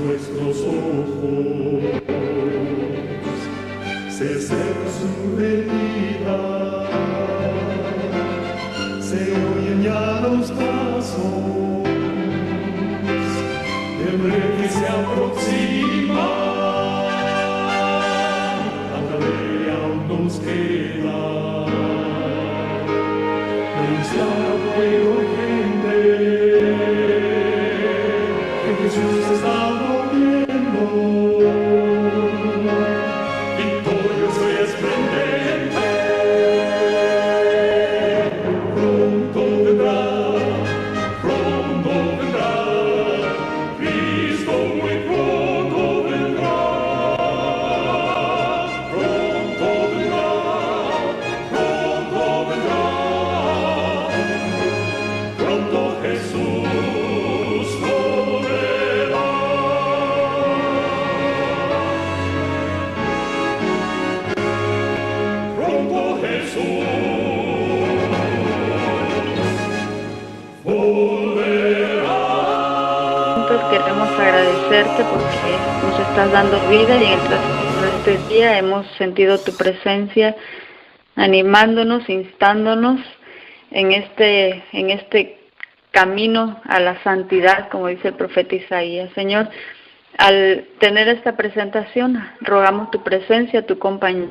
nuestros ojos, se seca su herida, se oyen ya los pasos del rey que se aproxima. Tanta ley aún nos queda, anunciar a pueblo y gente que Jesús está volviendo, victorioso y esplendente. Pronto vendrá, Cristo muy pronto vendrá. Pronto vendrá, pronto Jesús volverá. Pronto Jesús volverá. Queremos agradecerte porque nos estás dando vida y en el transcurso de este día hemos sentido tu presencia animándonos, instándonos en este camino a la santidad, como dice el profeta Isaías. Señor, al tener esta presentación, rogamos tu presencia, tu compañía,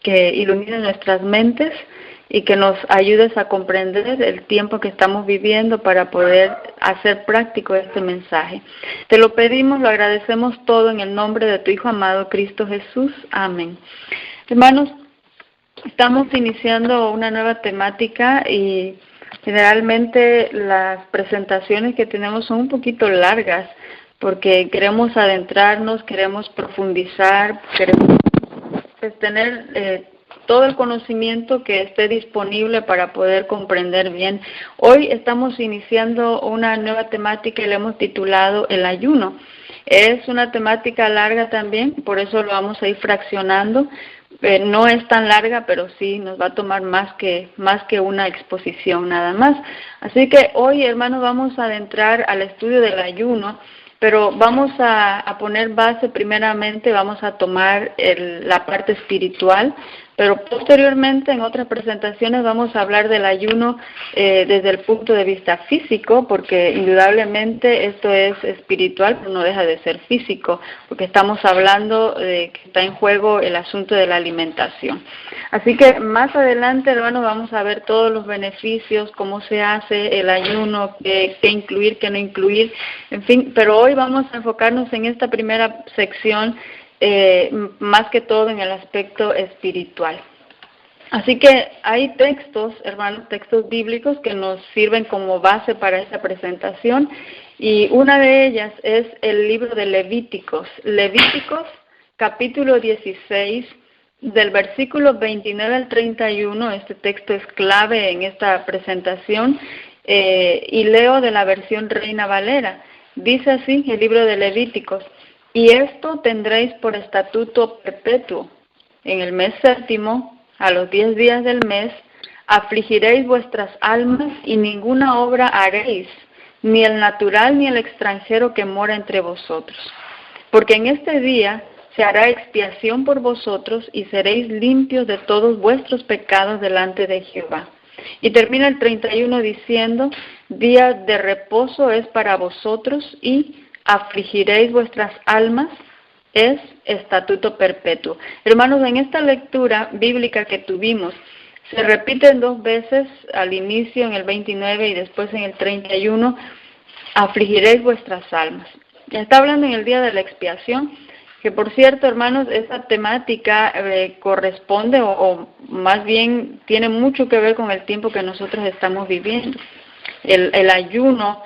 que ilumine nuestras mentes y que nos ayudes a comprender el tiempo que estamos viviendo para poder hacer práctico este mensaje. Te lo pedimos, lo agradecemos todo en el nombre de tu Hijo amado, Cristo Jesús. Amén. Hermanos, estamos iniciando una nueva temática y generalmente las presentaciones que tenemos son un poquito largas porque queremos adentrarnos, queremos profundizar, queremos tener todo el conocimiento que esté disponible para poder comprender bien. Hoy estamos iniciando una nueva temática y le hemos titulado el ayuno. Es una temática larga también, por eso lo vamos a ir fraccionando. No es tan larga, pero sí nos va a tomar más que una exposición nada más. Así que hoy, hermanos, vamos a adentrar al estudio del ayuno, pero vamos a poner base primeramente, vamos a tomar la parte espiritual, pero posteriormente en otras presentaciones vamos a hablar del ayuno desde el punto de vista físico, porque indudablemente esto es espiritual, pero no deja de ser físico, porque estamos hablando de que está en juego el asunto de la alimentación. Así que más adelante, hermanos, vamos a ver todos los beneficios, cómo se hace el ayuno, qué incluir, qué no incluir, en fin, pero hoy vamos a enfocarnos en esta primera sección más que todo en el aspecto espiritual. Así que hay textos, hermanos, textos bíblicos que nos sirven como base para esta presentación y una de ellas es el libro de Levíticos. Levíticos, capítulo 16, del versículo 29 al 31, este texto es clave en esta presentación y leo de la versión Reina Valera. Dice así el libro de Levíticos: y esto tendréis por estatuto perpetuo. En el mes séptimo, a los 10 días del mes, afligiréis vuestras almas y ninguna obra haréis, ni el natural ni el extranjero que mora entre vosotros. Porque en este día se hará expiación por vosotros y seréis limpios de todos vuestros pecados delante de Jehová. Y termina el 31 diciendo: día de reposo es para vosotros y afligiréis vuestras almas, es estatuto perpetuo. Hermanos, en esta lectura bíblica que tuvimos, se repiten 2 veces, al inicio en el 29 y después en el 31, afligiréis vuestras almas. Está hablando en el día de la expiación, que por cierto, hermanos, esta temática corresponde o más bien tiene mucho que ver con el tiempo que nosotros estamos viviendo. El ayuno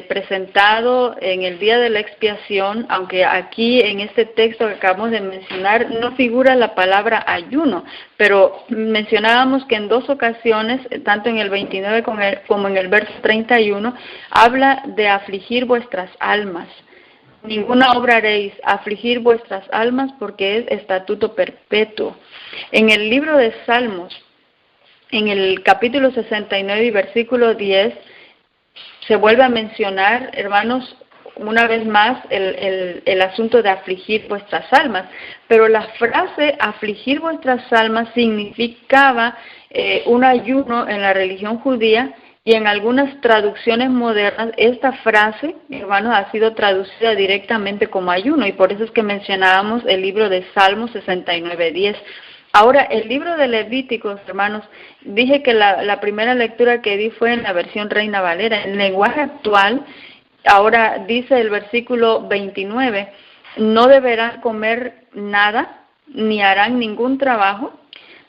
presentado en el día de la expiación, aunque aquí en este texto que acabamos de mencionar no figura la palabra ayuno, pero mencionábamos que en 2 ocasiones, tanto en el 29 como en el verso 31, habla de afligir vuestras almas. Ninguna obra haréis, afligir vuestras almas, porque es estatuto perpetuo. En el libro de Salmos, en el capítulo 69 y versículo 10, se vuelve a mencionar, hermanos, una vez más el asunto de afligir vuestras almas, pero la frase afligir vuestras almas significaba un ayuno en la religión judía, y en algunas traducciones modernas esta frase, hermanos, ha sido traducida directamente como ayuno, y por eso es que mencionábamos el libro de Salmos 69:10. Ahora, el libro de Levíticos, hermanos, dije que la primera lectura que di fue en la versión Reina Valera. En lenguaje actual, ahora dice el versículo 29, no deberán comer nada, ni harán ningún trabajo,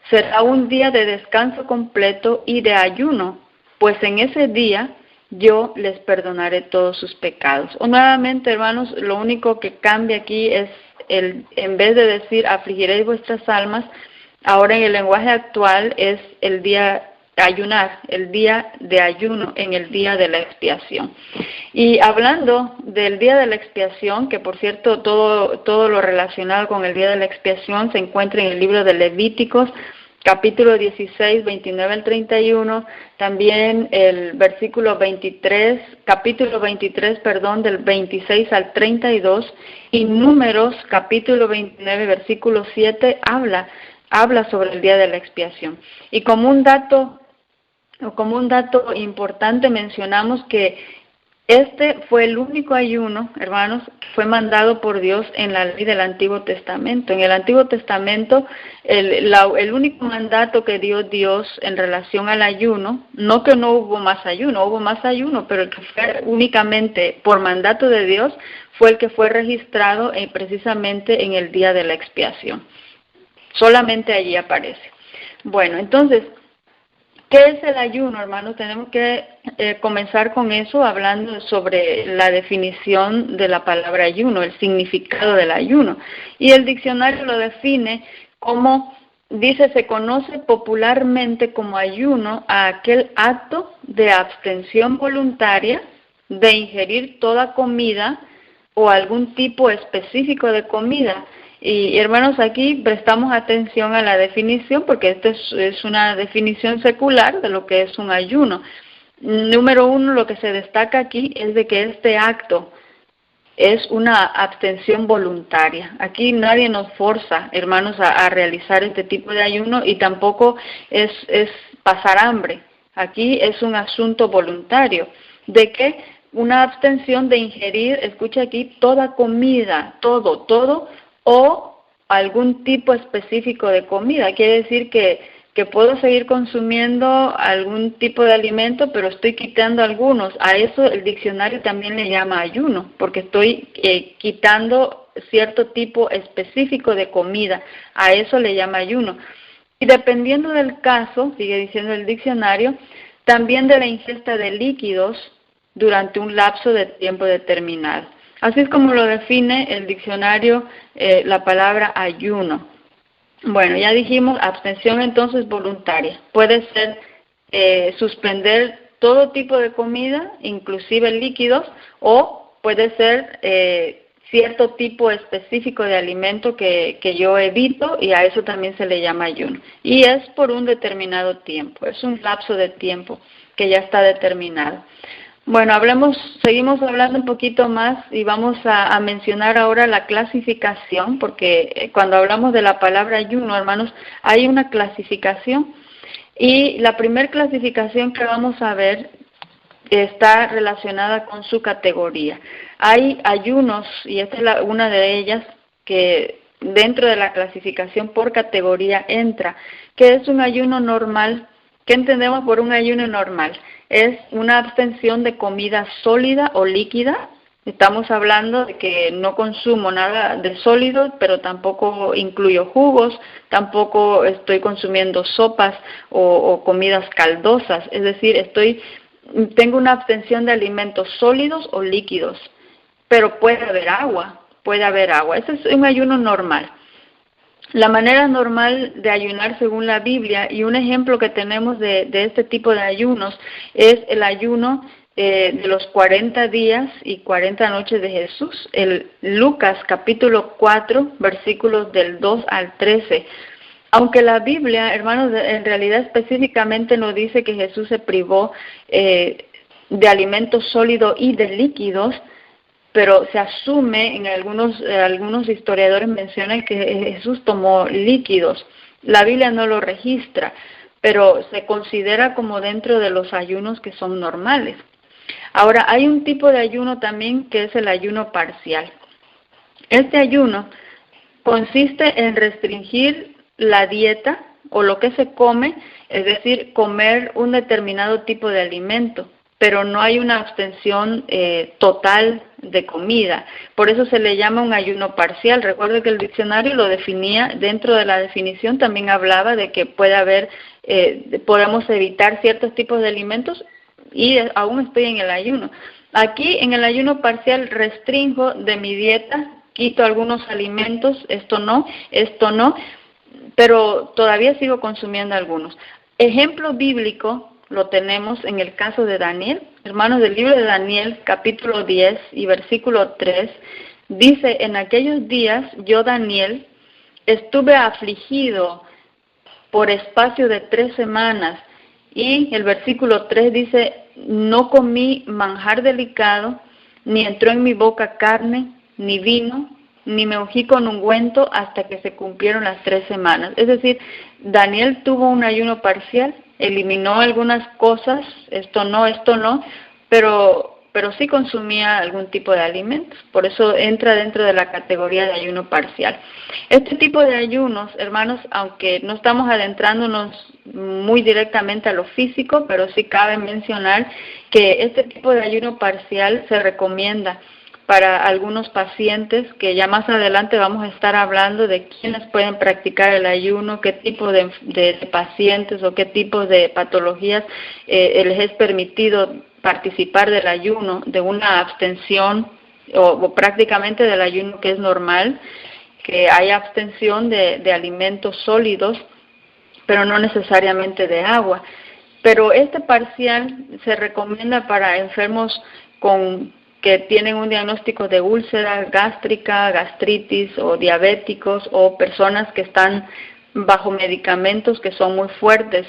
será un día de descanso completo y de ayuno, pues en ese día yo les perdonaré todos sus pecados. O nuevamente, hermanos, lo único que cambia aquí es, en vez de decir afligiréis vuestras almas, ahora en el lenguaje actual es el día ayunar, el día de ayuno en el día de la expiación. Y hablando del día de la expiación, que por cierto todo lo relacionado con el día de la expiación se encuentra en el libro de Levíticos, capítulo 16, 29 al 31, también el versículo 23, capítulo 23, perdón, del 26 al 32, y Números, capítulo 29, versículo 7, habla sobre el día de la expiación. Y como un dato importante mencionamos que este fue el único ayuno, hermanos, que fue mandado por Dios en la ley del Antiguo Testamento. En el Antiguo Testamento, el único mandato que dio Dios en relación al ayuno, no que no hubo más ayuno, pero el que fue únicamente por mandato de Dios fue el que fue registrado precisamente en el día de la expiación. Solamente allí aparece. Bueno, entonces, ¿qué es el ayuno, hermanos? Tenemos que comenzar con eso, hablando sobre la definición de la palabra ayuno, el significado del ayuno. Y el diccionario lo define como, dice, se conoce popularmente como ayuno a aquel acto de abstención voluntaria de ingerir toda comida o algún tipo específico de comida. Y hermanos, aquí prestamos atención a la definición porque esta es una definición secular de lo que es un ayuno. Número uno, lo que se destaca aquí es de que este acto es una abstención voluntaria. Aquí nadie nos forza, hermanos, a realizar este tipo de ayuno, y tampoco es pasar hambre. Aquí es un asunto voluntario. ¿De qué? Una abstención de ingerir, escucha aquí, toda comida, todo, o algún tipo específico de comida. Quiere decir que puedo seguir consumiendo algún tipo de alimento, pero estoy quitando algunos. A eso el diccionario también le llama ayuno, porque estoy quitando cierto tipo específico de comida. A eso le llama ayuno. Y dependiendo del caso, sigue diciendo el diccionario, también de la ingesta de líquidos durante un lapso de tiempo determinado. Así es como lo define el diccionario la palabra ayuno. Bueno, ya dijimos, abstención entonces voluntaria. Puede ser suspender todo tipo de comida, inclusive líquidos, o puede ser cierto tipo específico de alimento que yo evito, y a eso también se le llama ayuno. Y es por un determinado tiempo, es un lapso de tiempo que ya está determinado. Bueno, seguimos hablando un poquito más y vamos a mencionar ahora la clasificación, porque cuando hablamos de la palabra ayuno, hermanos, hay una clasificación, y la primera clasificación que vamos a ver está relacionada con su categoría. Hay ayunos, y esta es una de ellas, que dentro de la clasificación por categoría entra, que es un ayuno normal. ¿Qué entendemos por un ayuno normal? Es una abstención de comida sólida o líquida. Estamos hablando de que no consumo nada de sólido, pero tampoco incluyo jugos, tampoco estoy consumiendo sopas o comidas caldosas. Es decir, tengo una abstención de alimentos sólidos o líquidos, pero puede haber agua. Ese es un ayuno normal. La manera normal de ayunar según la Biblia, y un ejemplo que tenemos de este tipo de ayunos, es el ayuno de los 40 días y 40 noches de Jesús. Lucas capítulo 4, versículos del 2 al 13. Aunque la Biblia, hermanos, en realidad específicamente nos dice que Jesús se privó de alimentos sólidos y de líquidos, pero se asume, en algunos historiadores mencionan que Jesús tomó líquidos. La Biblia no lo registra, pero se considera como dentro de los ayunos que son normales. Ahora, hay un tipo de ayuno también que es el ayuno parcial. Este ayuno consiste en restringir la dieta o lo que se come, es decir, comer un determinado tipo de alimento, pero no hay una abstención total de comida. Por eso se le llama un ayuno parcial. Recuerde que el diccionario lo definía, dentro de la definición también hablaba de que puede haber, podemos evitar ciertos tipos de alimentos y aún estoy en el ayuno. Aquí en el ayuno parcial restringo de mi dieta, quito algunos alimentos, esto no, pero todavía sigo consumiendo algunos. Ejemplo bíblico lo tenemos en el caso de Daniel. Hermanos, del libro de Daniel, capítulo 10 y versículo 3, dice: en aquellos días yo, Daniel, estuve afligido por espacio de 3 semanas. Y el versículo 3 dice: no comí manjar delicado, ni entró en mi boca carne, ni vino, ni me ungí con ungüento hasta que se cumplieron las 3 semanas. Es decir, Daniel tuvo un ayuno parcial, eliminó algunas cosas, esto no, pero sí consumía algún tipo de alimentos. Por eso entra dentro de la categoría de ayuno parcial. Este tipo de ayunos, hermanos, aunque no estamos adentrándonos muy directamente a lo físico, pero sí cabe mencionar que este tipo de ayuno parcial se recomienda para algunos pacientes, que ya más adelante vamos a estar hablando de quiénes pueden practicar el ayuno, qué tipo de pacientes o qué tipo de patologías les es permitido participar del ayuno, de una abstención o prácticamente del ayuno que es normal, que hay abstención de alimentos sólidos, pero no necesariamente de agua. Pero este parcial se recomienda para enfermos que tienen un diagnóstico de úlcera gástrica, gastritis o diabéticos, o personas que están bajo medicamentos que son muy fuertes.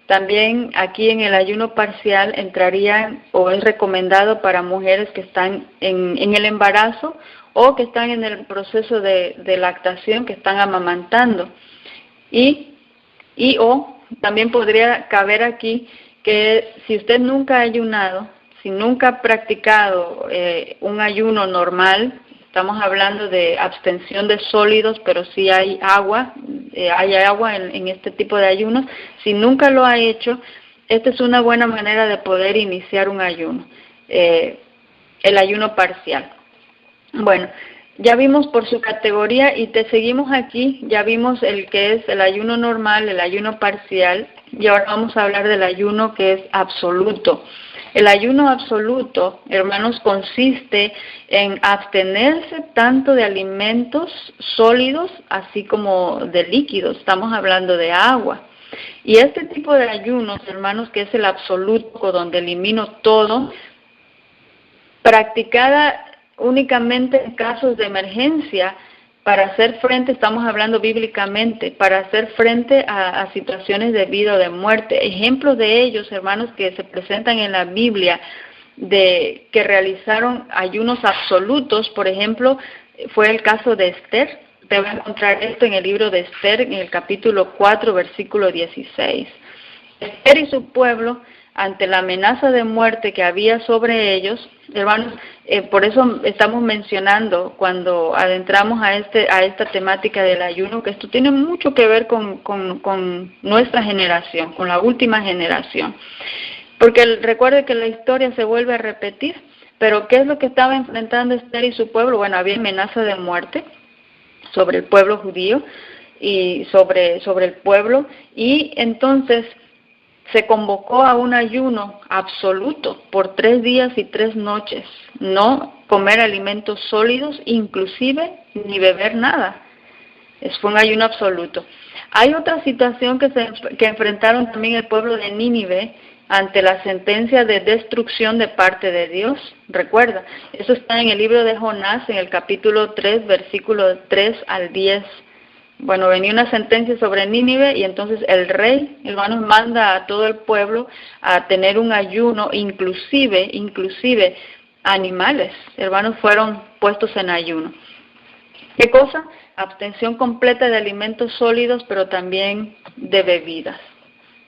También aquí en el ayuno parcial entraría o es recomendado para mujeres que están en el embarazo o que están en el proceso de lactación, que están amamantando. O también podría caber aquí que si usted nunca ha ayunado, si nunca ha practicado un ayuno normal, estamos hablando de abstención de sólidos, pero sí hay agua en este tipo de ayunos. Si nunca lo ha hecho, esta es una buena manera de poder iniciar un ayuno, el ayuno parcial. Bueno, ya vimos por su categoría y te seguimos aquí, ya vimos el que es el ayuno normal, el ayuno parcial, y ahora vamos a hablar del ayuno que es absoluto. El ayuno absoluto, hermanos, consiste en abstenerse tanto de alimentos sólidos así como de líquidos. Estamos hablando de agua. Y este tipo de ayunos, hermanos, que es el absoluto, donde elimino todo, practicada únicamente en casos de emergencia, para hacer frente, estamos hablando bíblicamente, para hacer frente a situaciones de vida o de muerte. Ejemplos de ellos, hermanos, que se presentan en la Biblia, de que realizaron ayunos absolutos, por ejemplo, fue el caso de Esther. Te vas a encontrar esto en el libro de Esther, en el capítulo 4, versículo 16. Esther y su pueblo, ante la amenaza de muerte que había sobre ellos, hermanos, por eso estamos mencionando cuando adentramos a esta temática del ayuno, que esto tiene mucho que ver con nuestra generación, con la última generación. Porque recuerde que la historia se vuelve a repetir, pero ¿qué es lo que estaba enfrentando Esther y su pueblo? Bueno, había amenaza de muerte sobre el pueblo judío y sobre el pueblo, y entonces se convocó a un ayuno absoluto por 3 días y 3 noches, no comer alimentos sólidos, inclusive ni beber nada. Fue un ayuno absoluto. Hay otra situación que enfrentaron también el pueblo de Nínive ante la sentencia de destrucción de parte de Dios. Recuerda, eso está en el libro de Jonás, en el capítulo 3, versículos 3 al 10. Bueno, venía una sentencia sobre Nínive y entonces el rey, hermanos, manda a todo el pueblo a tener un ayuno, inclusive animales, hermanos, fueron puestos en ayuno. ¿Qué cosa? Abstención completa de alimentos sólidos, pero también de bebidas,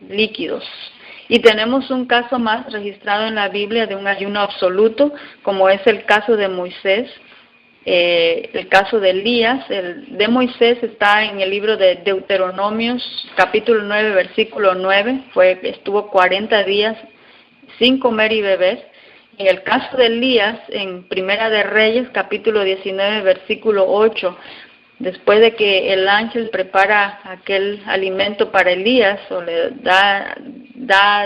líquidos. Y tenemos un caso más registrado en la Biblia de un ayuno absoluto, como es el caso de Moisés, el caso de Elías. El de Moisés está en el libro de Deuteronomios, capítulo 9, versículo 9, estuvo 40 días sin comer y beber. En el caso de Elías, en Primera de Reyes, capítulo 19, versículo 8, después de que el ángel prepara aquel alimento para Elías, o le da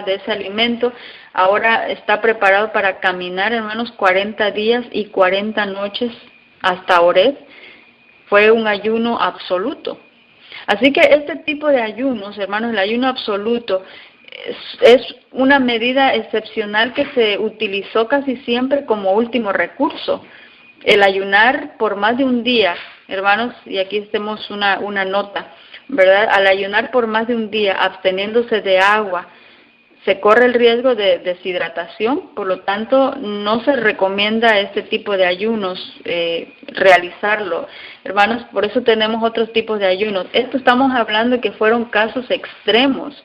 de ese alimento, ahora está preparado para caminar, hermanos, 40 días y 40 noches hasta Horeb. Fue un ayuno absoluto. Así que este tipo de ayunos, hermanos, el ayuno absoluto, es una medida excepcional que se utilizó casi siempre como último recurso. El ayunar por más de un día, hermanos, y aquí tenemos una nota, ¿verdad? Al ayunar por más de un día, absteniéndose de agua, se corre el riesgo de deshidratación, por lo tanto, no se recomienda este tipo de ayunos realizarlo. Hermanos, por eso tenemos otros tipos de ayunos. Esto estamos hablando de que fueron casos extremos,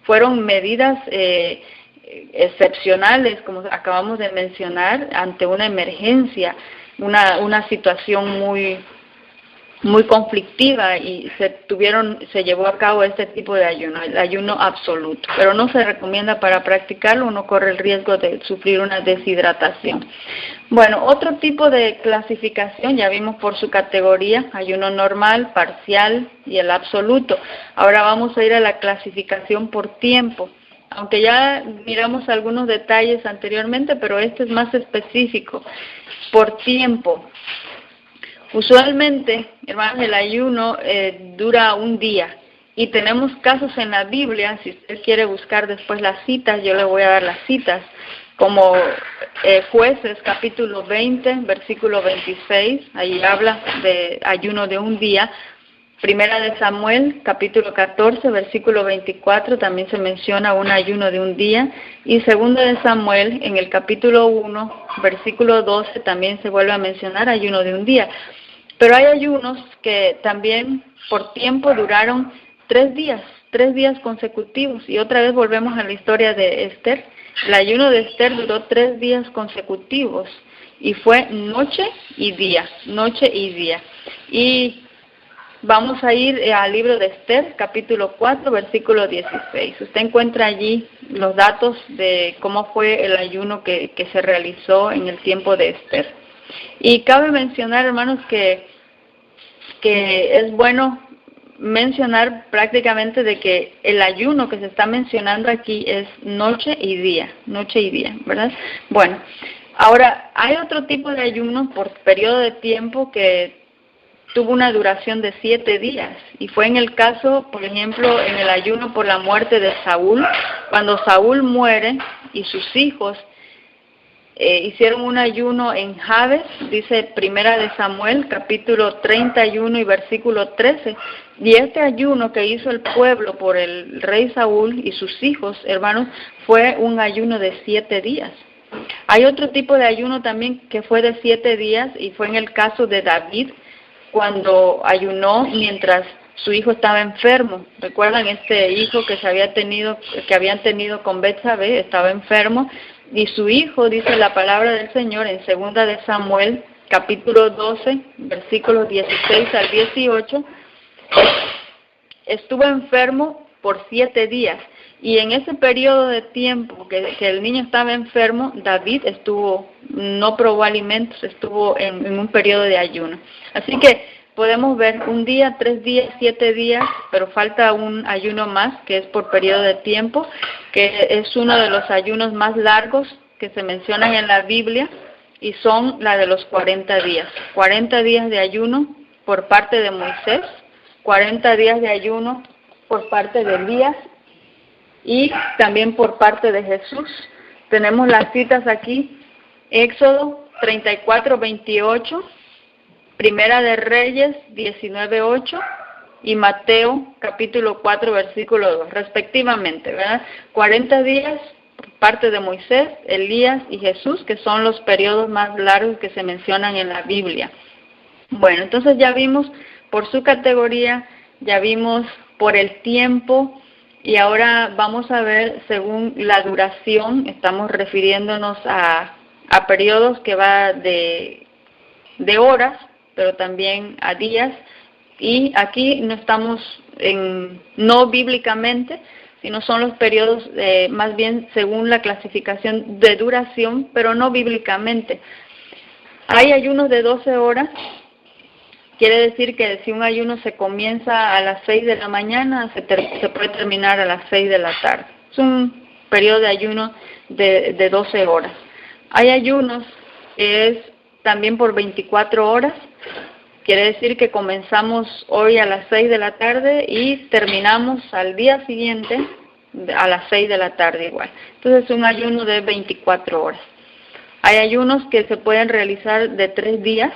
fueron medidas excepcionales, como acabamos de mencionar, ante una emergencia, una situación muy conflictiva, y se llevó a cabo este tipo de ayuno, el ayuno absoluto, pero no se recomienda para practicarlo, uno corre el riesgo de sufrir una deshidratación. Bueno, otro tipo de clasificación, ya vimos por su categoría, ayuno normal, parcial y el absoluto. Ahora vamos a ir a la clasificación por tiempo, aunque ya miramos algunos detalles anteriormente, pero este es más específico, por tiempo. Usualmente, hermanos, el ayuno dura un día, y tenemos casos en la Biblia. Si usted quiere buscar después las citas, yo le voy a dar las citas, como Jueces capítulo 20, versículo 26, ahí habla de ayuno de un día. Primera de Samuel capítulo 14, versículo 24, también se menciona un ayuno de un día. Y Segunda de Samuel, en el capítulo 1, versículo 12, también se vuelve a mencionar ayuno de un día. Pero hay ayunos que también por tiempo duraron 3 días consecutivos. Y otra vez volvemos a la historia de Esther. El ayuno de Esther duró 3 días consecutivos, y fue noche y día. Y vamos a ir al libro de Esther, capítulo 4, versículo 16. Usted encuentra allí los datos de cómo fue el ayuno que se realizó en el tiempo de Esther. Y cabe mencionar, hermanos, que es bueno mencionar prácticamente de que el ayuno que se está mencionando aquí es noche y día, ¿verdad? Bueno, ahora hay otro tipo de ayuno por periodo de tiempo que tuvo una duración de 7 días, y fue en el caso, por ejemplo, en el ayuno por la muerte de Saúl. Cuando Saúl muere y sus hijos hicieron un ayuno en Jabes, dice Primera de Samuel, capítulo 31 y versículo 13, y este ayuno que hizo el pueblo por el rey Saúl y sus hijos, hermanos, fue un ayuno de 7 días. Hay otro tipo de ayuno también que fue de 7 días, y fue en el caso de David, cuando ayunó mientras su hijo estaba enfermo. ¿Recuerdan este hijo que habían tenido con Betsabé? Estaba enfermo, y su hijo, dice la palabra del Señor en Segunda de Samuel, capítulo 12, versículos 16 al 18, estuvo enfermo por 7 días. Y en ese periodo de tiempo que el niño estaba enfermo, David no probó alimentos, estuvo en un periodo de ayuno. Así que podemos ver 1 día, 3 días, 7 días, pero falta un ayuno más, que es por periodo de tiempo, que es uno de los ayunos más largos que se mencionan en la Biblia, y son la de los 40 días. 40 días de ayuno por parte de Moisés, 40 días de ayuno por parte de Elías, y también por parte de Jesús. Tenemos las citas aquí: Éxodo 34, 28, Primera de Reyes 19, 8 y Mateo capítulo 4, versículo 2, respectivamente, ¿verdad? 40 días por parte de Moisés, Elías y Jesús, que son los periodos más largos que se mencionan en la Biblia. Bueno, entonces ya vimos por su categoría, ya vimos por el tiempo, y ahora vamos a ver según la duración. Estamos refiriéndonos a periodos que va de horas, pero también a días, y aquí no estamos no bíblicamente, sino son los periodos más bien según la clasificación de duración, pero no bíblicamente. Hay ayunos de 12 horas, quiere decir que si un ayuno se comienza a las 6 de la mañana, se puede terminar a las 6 de la tarde. Es un periodo de ayuno de 12 horas. Hay ayunos que es también por 24 horas, quiere decir que comenzamos hoy a las 6 de la tarde y terminamos al día siguiente a las 6 de la tarde igual. Entonces es un ayuno de 24 horas. Hay ayunos que se pueden realizar de 3 días,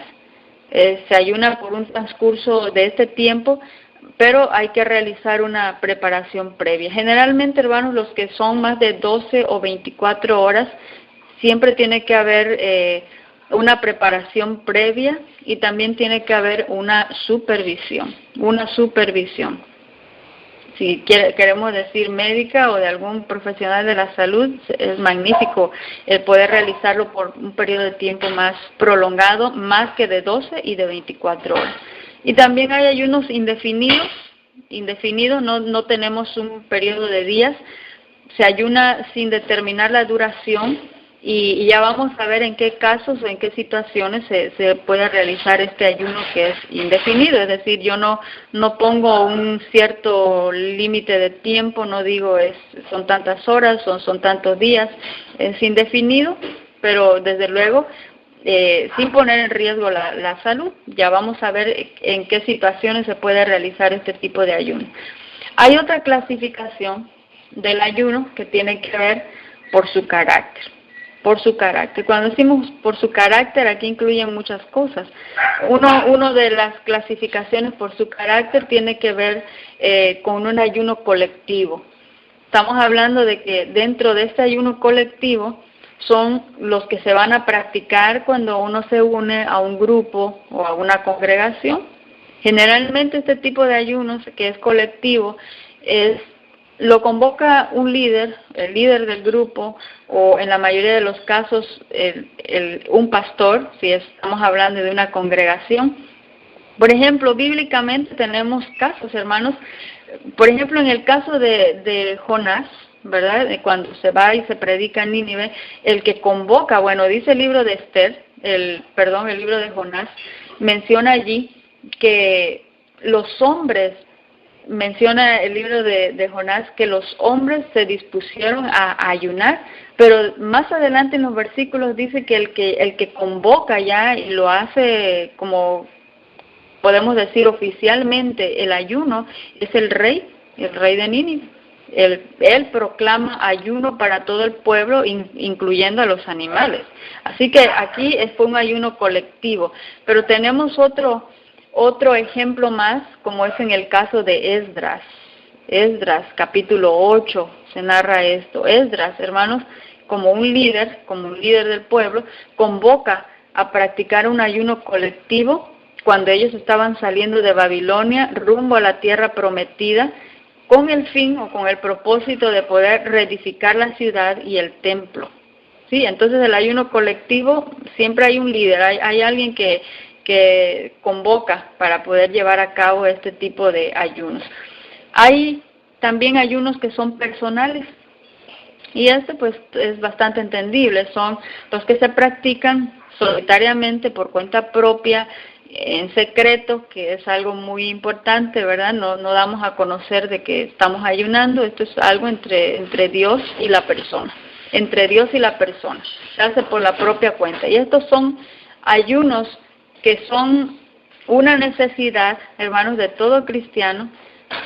se ayuna por un transcurso de este tiempo, pero hay que realizar una preparación previa. Generalmente, hermanos, los que son más de 12 o 24 horas, siempre tiene que haber una preparación previa, y también tiene que haber una supervisión. Si queremos decir médica o de algún profesional de la salud, es magnífico el poder realizarlo por un periodo de tiempo más prolongado, más que de 12 y de 24 horas. Y también hay ayunos indefinidos, no tenemos un periodo de días, se ayuna sin determinar la duración, y ya vamos a ver en qué casos o en qué situaciones se puede realizar este ayuno que es indefinido. Es decir, yo no pongo un cierto límite de tiempo, no digo son tantas horas, son tantos días, es indefinido, pero desde luego sin poner en riesgo la salud. Ya vamos a ver en qué situaciones se puede realizar este tipo de ayuno. Hay otra clasificación del ayuno que tiene que ver por su carácter. Cuando decimos por su carácter, aquí incluyen muchas cosas. Uno de las clasificaciones por su carácter tiene que ver con un ayuno colectivo. Estamos hablando de que dentro de este ayuno colectivo son los que se van a practicar cuando uno se une a un grupo o a una congregación. Generalmente este tipo de ayunos, que es colectivo, lo convoca un líder, el líder del grupo, o en la mayoría de los casos un pastor, si estamos hablando de una congregación. Por ejemplo, bíblicamente tenemos casos, hermanos. Por ejemplo, en el caso de Jonás, ¿verdad? Cuando se va y se predica en Nínive, el que convoca, dice el libro de Esther, el libro de Jonás, menciona allí que los hombres, menciona el libro de Jonás, que los hombres se dispusieron a ayunar, pero más adelante en los versículos dice que el que convoca ya y lo hace, como podemos decir oficialmente, el ayuno, es el rey de Nínive. Él proclama ayuno para todo el pueblo, incluyendo a los animales. Así que aquí fue un ayuno colectivo, pero tenemos otro ejemplo más, como es en el caso de Esdras. Capítulo 8, se narra esto. Esdras, hermanos, como un líder del pueblo, convoca a practicar un ayuno colectivo cuando ellos estaban saliendo de Babilonia rumbo a la tierra prometida, con el fin o con el propósito de poder reedificar la ciudad y el templo. Sí, entonces el ayuno colectivo, siempre hay un líder, hay alguien que convoca para poder llevar a cabo este tipo de ayunos. Hay también ayunos que son personales, y pues es bastante entendible, son los que se practican solitariamente por cuenta propia, en secreto, que es algo muy importante, ¿verdad? No damos a conocer de que estamos ayunando. Esto es algo entre Dios y la persona, se hace por la propia cuenta. Y estos son ayunos que son una necesidad, hermanos, de todo cristiano,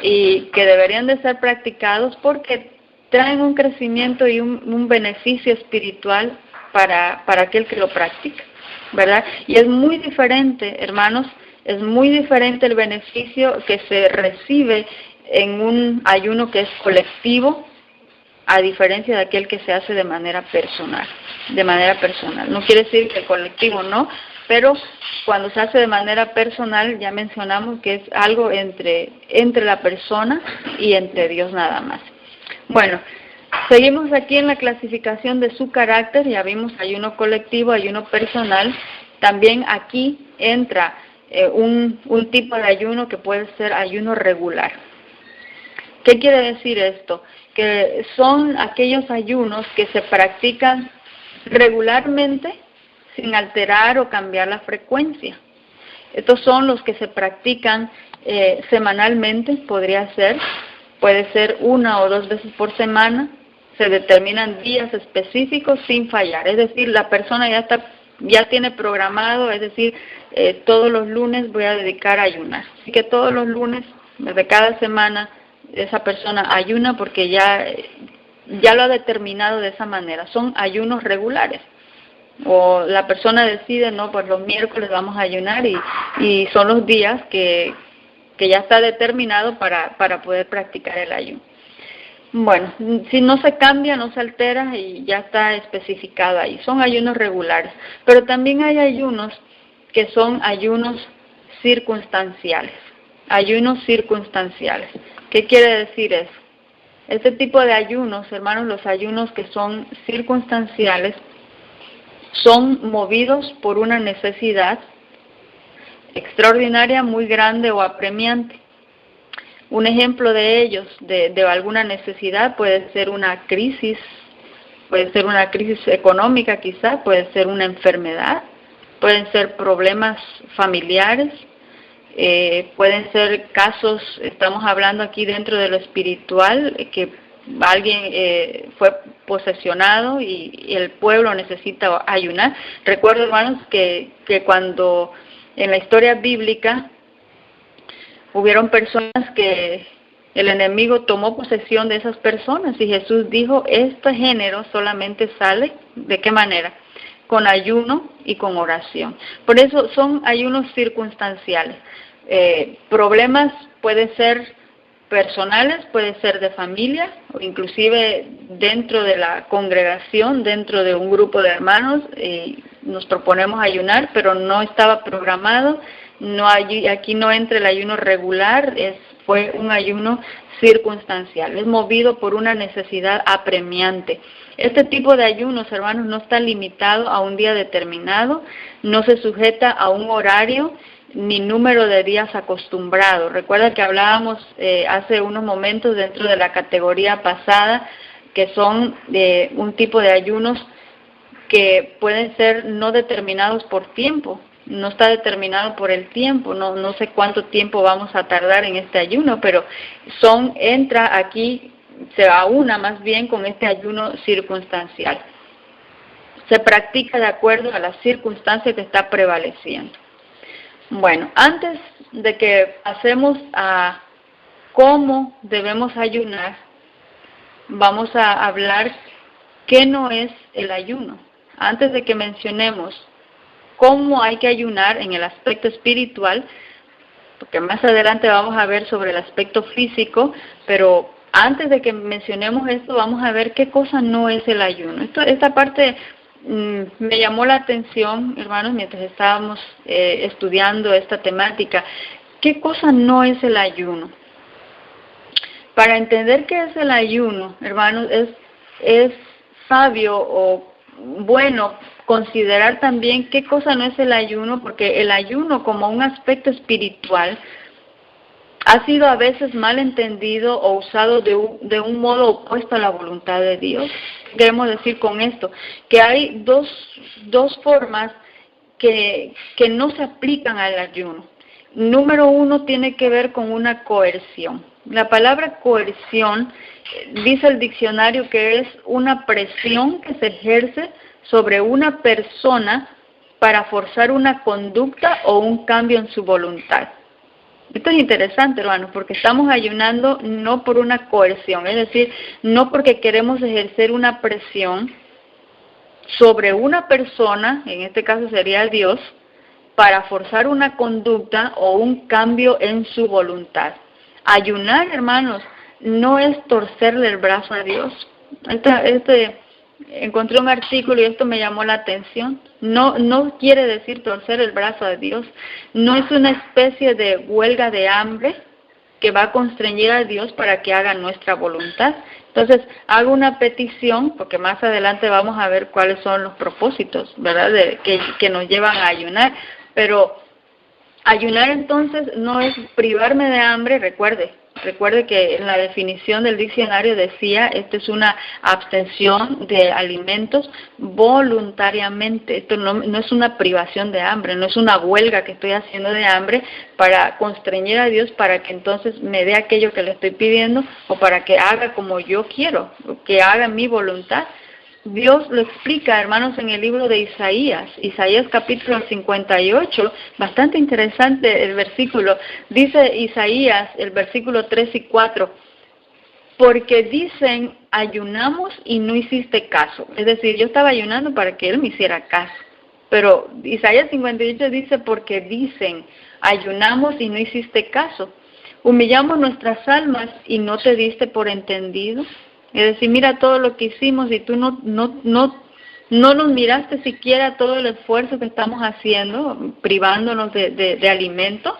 y que deberían de ser practicados porque traen un crecimiento y un beneficio espiritual para aquel que lo practica, ¿verdad? Y es muy diferente, hermanos, el beneficio que se recibe en un ayuno que es colectivo, a diferencia de aquel que se hace de manera personal. No quiere decir que el colectivo no, pero cuando se hace de manera personal, ya mencionamos que es algo entre la persona y entre Dios nada más. Bueno, seguimos aquí en la clasificación de su carácter, ya vimos ayuno colectivo, ayuno personal. También aquí entra un tipo de ayuno que puede ser ayuno regular. ¿Qué quiere decir esto? Que son aquellos ayunos que se practican regularmente sin alterar o cambiar la frecuencia. Estos son los que se practican semanalmente, puede ser 1 o 2 veces por semana. Se determinan días específicos sin fallar, es decir, la persona ya tiene programado, es decir, todos los lunes voy a dedicar a ayunar. Así que todos los lunes de cada semana esa persona ayuna porque ya lo ha determinado de esa manera. Son ayunos regulares. O la persona decide, no, pues los miércoles vamos a ayunar y son los días que ya está determinado para poder practicar el ayuno. Bueno, si no se cambia, no se altera y ya está especificado ahí. Son ayunos regulares. Pero también hay ayunos que son ayunos circunstanciales. Ayunos circunstanciales. ¿Qué quiere decir eso? Este tipo de ayunos, hermanos, los ayunos que son circunstanciales, son movidos por una necesidad extraordinaria, muy grande o apremiante. Un ejemplo de ellos, de alguna necesidad, puede ser una crisis económica quizá, puede ser una enfermedad, pueden ser problemas familiares, pueden ser casos, estamos hablando aquí dentro de lo espiritual, que alguien fue posesionado y el pueblo necesita ayunar. Recuerdo, hermanos, que cuando en la historia bíblica hubieron personas que el enemigo tomó posesión de esas personas y Jesús dijo, este género solamente sale, ¿de qué manera? Con ayuno y con oración. Por eso son ayunos circunstanciales. Problemas pueden ser personales, puede ser de familia, o inclusive dentro de la congregación, dentro de un grupo de hermanos, nos proponemos ayunar, pero no estaba programado, aquí no entra el ayuno regular, fue un ayuno circunstancial, es movido por una necesidad apremiante. Este tipo de ayunos, hermanos, no está limitado a un día determinado, no se sujeta a un horario, ni número de días acostumbrado. Recuerda que hablábamos hace unos momentos dentro de la categoría pasada que son un tipo de ayunos que pueden ser no determinados por tiempo, no está determinado por el tiempo, no sé cuánto tiempo vamos a tardar en este ayuno, pero entra aquí, se aúna más bien con este ayuno circunstancial. Se practica de acuerdo a las circunstancias que está prevaleciendo. Bueno, antes de que pasemos a cómo debemos ayunar, vamos a hablar qué no es el ayuno. Antes de que mencionemos cómo hay que ayunar en el aspecto espiritual, porque más adelante vamos a ver sobre el aspecto físico, pero antes de que mencionemos esto, vamos a ver qué cosa no es el ayuno. Esta parte me llamó la atención, hermanos, mientras estábamos estudiando esta temática. ¿Qué cosa no es el ayuno? Para entender qué es el ayuno, hermanos, es sabio o bueno considerar también qué cosa no es el ayuno, porque el ayuno como un aspecto espiritual ha sido a veces mal entendido o usado de un modo opuesto a la voluntad de Dios. Queremos decir con esto que hay dos formas que no se aplican al ayuno. Número uno tiene que ver con una coerción. La palabra coerción dice el diccionario que es una presión que se ejerce sobre una persona para forzar una conducta o un cambio en su voluntad. Esto es interesante, hermanos, porque estamos ayunando no por una coerción, es decir, no porque queremos ejercer una presión sobre una persona, en este caso sería Dios, para forzar una conducta o un cambio en su voluntad. Ayunar, hermanos, no es torcerle el brazo a Dios. Encontré un artículo y esto me llamó la atención. No quiere decir torcer el brazo a Dios. No es una especie de huelga de hambre que va a constreñir a Dios para que haga nuestra voluntad. Entonces, hago una petición, porque más adelante vamos a ver cuáles son los propósitos, ¿verdad?, que nos llevan a ayunar. Pero ayunar entonces no es privarme de hambre, recuerde que en la definición del diccionario decía, esto es una abstención de alimentos voluntariamente. Esto no es una privación de hambre, no es una huelga que estoy haciendo de hambre para constreñir a Dios para que entonces me dé aquello que le estoy pidiendo o para que haga como yo quiero, que haga mi voluntad. Dios lo explica, hermanos, en el libro de Isaías capítulo 58, bastante interesante el versículo. Dice Isaías, el versículo 3 y 4, porque dicen, ayunamos y no hiciste caso. Es decir, yo estaba ayunando para que Él me hiciera caso. Pero Isaías 58 dice, porque dicen, ayunamos y no hiciste caso. Humillamos nuestras almas y no te diste por entendido. Es decir, mira todo lo que hicimos y tú no nos miraste siquiera todo el esfuerzo que estamos haciendo, privándonos de alimento.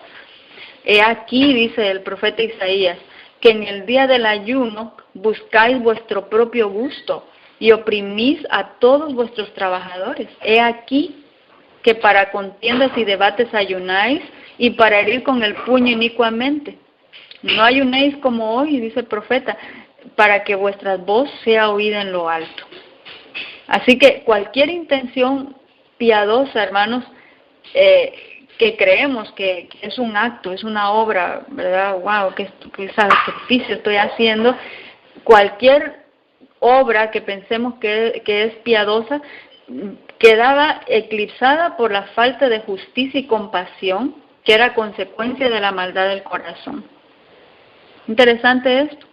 He aquí, dice el profeta Isaías, que en el día del ayuno buscáis vuestro propio gusto y oprimís a todos vuestros trabajadores. He aquí que para contiendas y debates ayunáis y para herir con el puño inicuamente. No ayunéis como hoy, dice el profeta, para que vuestra voz sea oída en lo alto. Así que cualquier intención piadosa, hermanos, que creemos que es un acto, es una obra, ¿verdad? Wow, qué sacrificio estoy haciendo. Cualquier obra que pensemos que es piadosa quedaba eclipsada por la falta de justicia y compasión, que era consecuencia de la maldad del corazón. Interesante esto.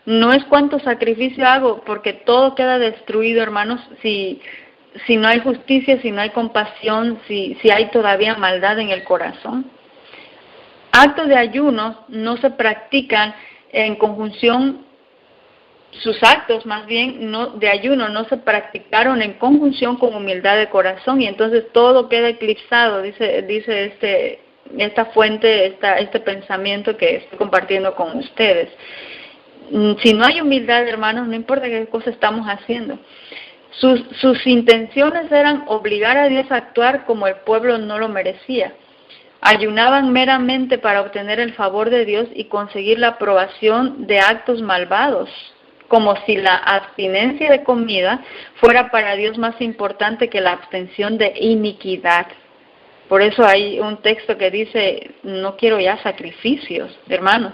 No es cuánto sacrificio hago, porque todo queda destruido, hermanos, si no hay justicia, si no hay compasión, si hay todavía maldad en el corazón. Actos de ayuno no se practican en conjunción, sus actos más bien de ayuno no se practicaron en conjunción con humildad de corazón, y entonces todo queda eclipsado, dice esta fuente, este pensamiento que estoy compartiendo con ustedes. Si no hay humildad, hermanos, no importa qué cosa estamos haciendo. Sus intenciones eran obligar a Dios a actuar como el pueblo no lo merecía. Ayunaban meramente para obtener el favor de Dios y conseguir la aprobación de actos malvados, como si la abstinencia de comida fuera para Dios más importante que la abstención de iniquidad. Por eso hay un texto que dice, no quiero ya sacrificios, hermanos.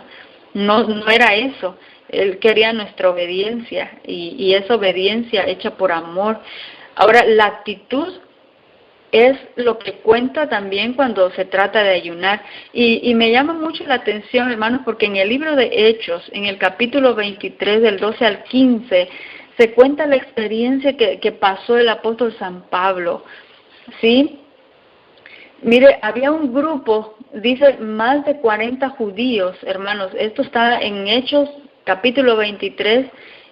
No era eso. Él quería nuestra obediencia y es obediencia hecha por amor. Ahora, la actitud es lo que cuenta también cuando se trata de ayunar. Y me llama mucho la atención, hermanos, porque en el libro de Hechos, en el capítulo 23, del 12 al 15, se cuenta la experiencia que pasó el apóstol San Pablo, ¿sí? Mire, había un grupo, dice, más de 40 judíos, hermanos. Esto está en Hechos, capítulo 23,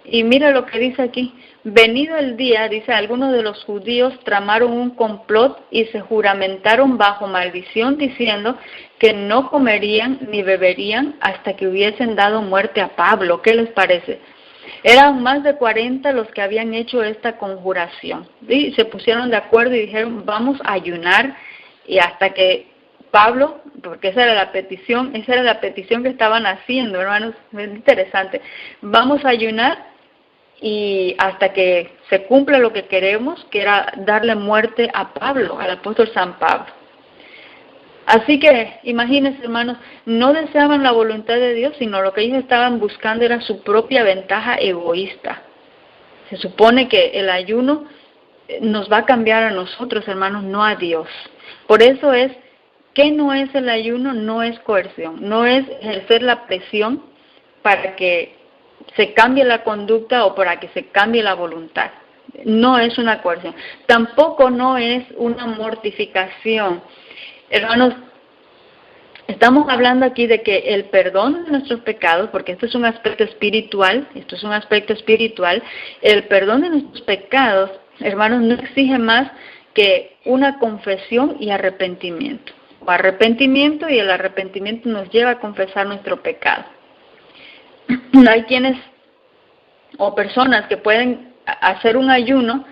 y mira lo que dice aquí. Venido el día, dice, algunos de los judíos tramaron un complot y se juramentaron bajo maldición, diciendo que no comerían ni beberían hasta que hubiesen dado muerte a Pablo. ¿Qué les parece? Eran más de 40 los que habían hecho esta conjuración. Y se pusieron de acuerdo y dijeron, vamos a ayunar y hasta que Pablo, porque esa era la petición que estaban haciendo, hermanos, es interesante. Vamos a ayunar y hasta que se cumpla lo que queremos, que era darle muerte a Pablo, al apóstol San Pablo. Así que, imagínense, hermanos, no deseaban la voluntad de Dios, sino lo que ellos estaban buscando era su propia ventaja egoísta. Se supone que el ayuno nos va a cambiar a nosotros, hermanos, no a Dios. Por eso es, ¿qué no es el ayuno? No es coerción, no es ejercer la presión para que se cambie la conducta o para que se cambie la voluntad. No es una coerción. Tampoco no es una mortificación. Hermanos, Estamos hablando aquí de que el perdón de nuestros pecados, porque esto es un aspecto espiritual, el perdón de nuestros pecados, hermanos, no exige más que una confesión y arrepentimiento. Y el arrepentimiento nos lleva a confesar nuestro pecado. Hay quienes o personas que pueden hacer un ayuno,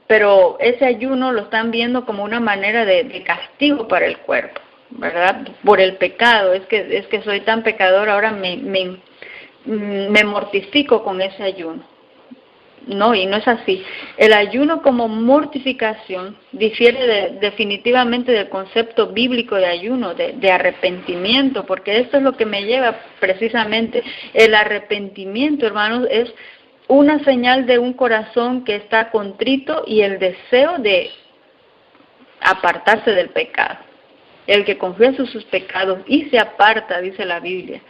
pero ese ayuno lo están viendo como una manera de castigo para el cuerpo, ¿verdad? Por el pecado, es que soy tan pecador, ahora me mortifico con ese ayuno. No, y no es así. El ayuno como mortificación difiere definitivamente del concepto bíblico de ayuno, de arrepentimiento, porque esto es lo que me lleva precisamente. El arrepentimiento, hermanos, es una señal de un corazón que está contrito y el deseo de apartarse del pecado. El que confiesa sus pecados y se aparta, dice la Biblia.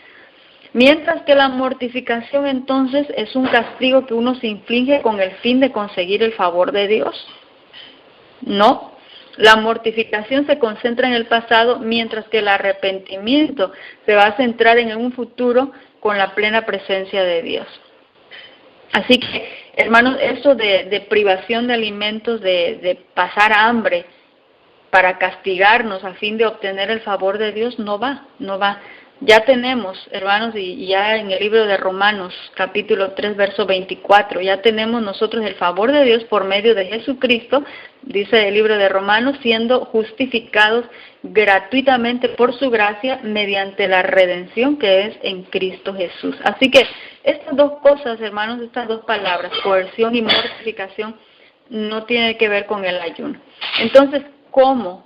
Mientras que la mortificación entonces es un castigo que uno se inflige con el fin de conseguir el favor de Dios. No, la mortificación se concentra en el pasado, mientras que el arrepentimiento se va a centrar en un futuro con la plena presencia de Dios. Así que, hermanos, eso de privación de alimentos, de pasar hambre para castigarnos a fin de obtener el favor de Dios, no va. Ya tenemos, hermanos, y ya en el libro de Romanos, capítulo 3, verso 24, ya tenemos nosotros el favor de Dios por medio de Jesucristo, dice el libro de Romanos, siendo justificados gratuitamente por su gracia mediante la redención que es en Cristo Jesús. Así que estas dos cosas, hermanos, estas dos palabras, coerción y mortificación, no tienen que ver con el ayuno. Entonces, ¿cómo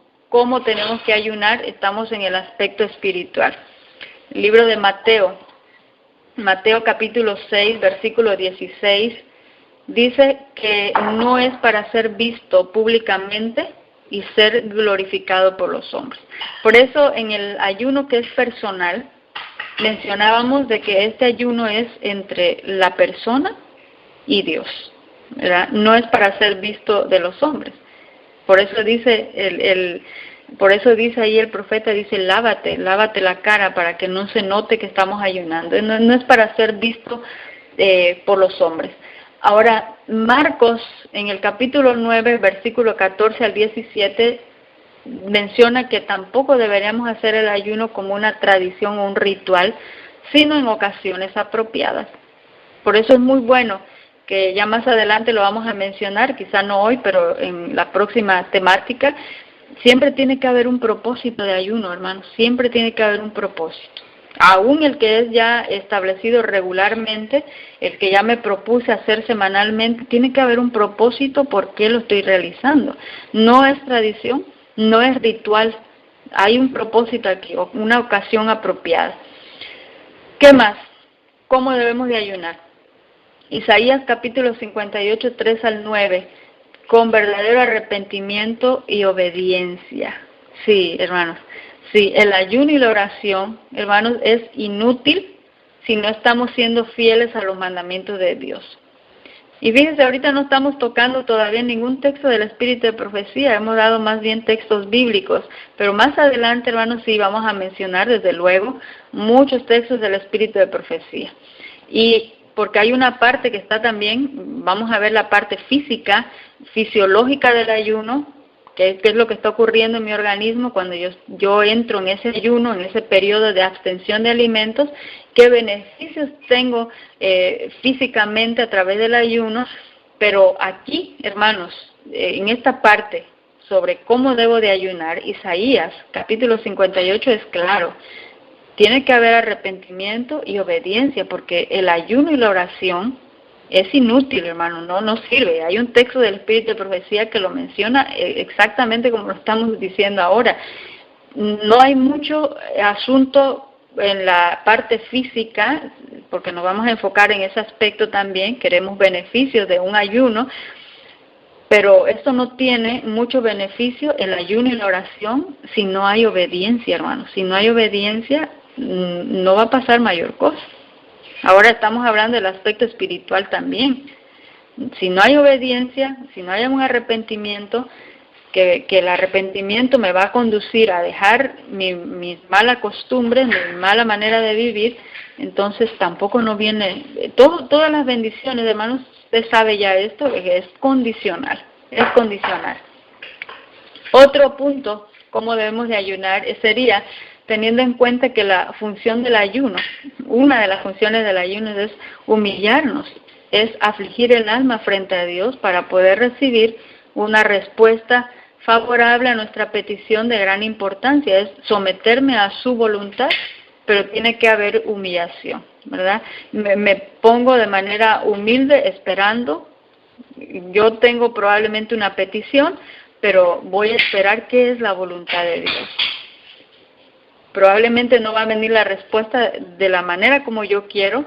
tenemos que ayunar? Estamos en el aspecto espiritual. El libro de Mateo capítulo 6, versículo 16, dice que no es para ser visto públicamente y ser glorificado por los hombres. Por eso en el ayuno que es personal, mencionábamos de que este ayuno es entre la persona y Dios, ¿verdad? No es para ser visto de los hombres. Por eso dice Por eso dice ahí el profeta, dice, lávate la cara para que no se note que estamos ayunando. No es para ser visto por los hombres. Ahora, Marcos, en el capítulo 9, versículo 14 al 17, menciona que tampoco deberíamos hacer el ayuno como una tradición o un ritual, sino en ocasiones apropiadas. Por eso es muy bueno que ya más adelante lo vamos a mencionar, quizá no hoy, pero en la próxima temática. Siempre tiene que haber un propósito de ayuno, hermanos, siempre tiene que haber un propósito. Aún el que es ya establecido regularmente, el que ya me propuse hacer semanalmente, tiene que haber un propósito por qué lo estoy realizando. No es tradición, no es ritual, hay un propósito aquí, una ocasión apropiada. ¿Qué más? ¿Cómo debemos de ayunar? Isaías capítulo 58, 3 al 9. Con verdadero arrepentimiento y obediencia. Sí, hermanos. Sí, el ayuno y la oración, hermanos, es inútil si no estamos siendo fieles a los mandamientos de Dios. Y fíjense, ahorita no estamos tocando todavía ningún texto del Espíritu de Profecía, hemos dado más bien textos bíblicos, pero más adelante, hermanos, sí vamos a mencionar, desde luego, muchos textos del Espíritu de Profecía. Y porque hay una parte que está también, vamos a ver la parte fisiológica del ayuno, que es lo que está ocurriendo en mi organismo cuando yo entro en ese ayuno, en ese periodo de abstención de alimentos, qué beneficios tengo físicamente a través del ayuno, pero aquí, hermanos, en esta parte sobre cómo debo de ayunar, Isaías capítulo 58 es claro. Tiene que haber arrepentimiento y obediencia, porque el ayuno y la oración es inútil, hermano, no sirve. Hay un texto del Espíritu de Profecía que lo menciona exactamente como lo estamos diciendo ahora. No hay mucho asunto en la parte física, porque nos vamos a enfocar en ese aspecto también, queremos beneficios de un ayuno, pero esto no tiene mucho beneficio, el ayuno y la oración, si no hay obediencia, hermano. Si no hay obediencia, no va a pasar mayor cosa. Ahora estamos hablando del aspecto espiritual también. Si no hay obediencia, si no hay un arrepentimiento, que el arrepentimiento me va a conducir a dejar mis malas costumbres, mi mala manera de vivir, entonces tampoco no viene, todas las bendiciones, hermanos, usted sabe ya esto, que es condicional, es condicional. Otro punto, cómo debemos de ayunar, sería teniendo en cuenta que la función del ayuno, una de las funciones del ayuno es humillarnos, es afligir el alma frente a Dios para poder recibir una respuesta favorable a nuestra petición de gran importancia, es someterme a su voluntad, pero tiene que haber humillación, ¿verdad? Me pongo de manera humilde esperando, yo tengo probablemente una petición, pero voy a esperar qué es la voluntad de Dios. Probablemente no va a venir la respuesta de la manera como yo quiero,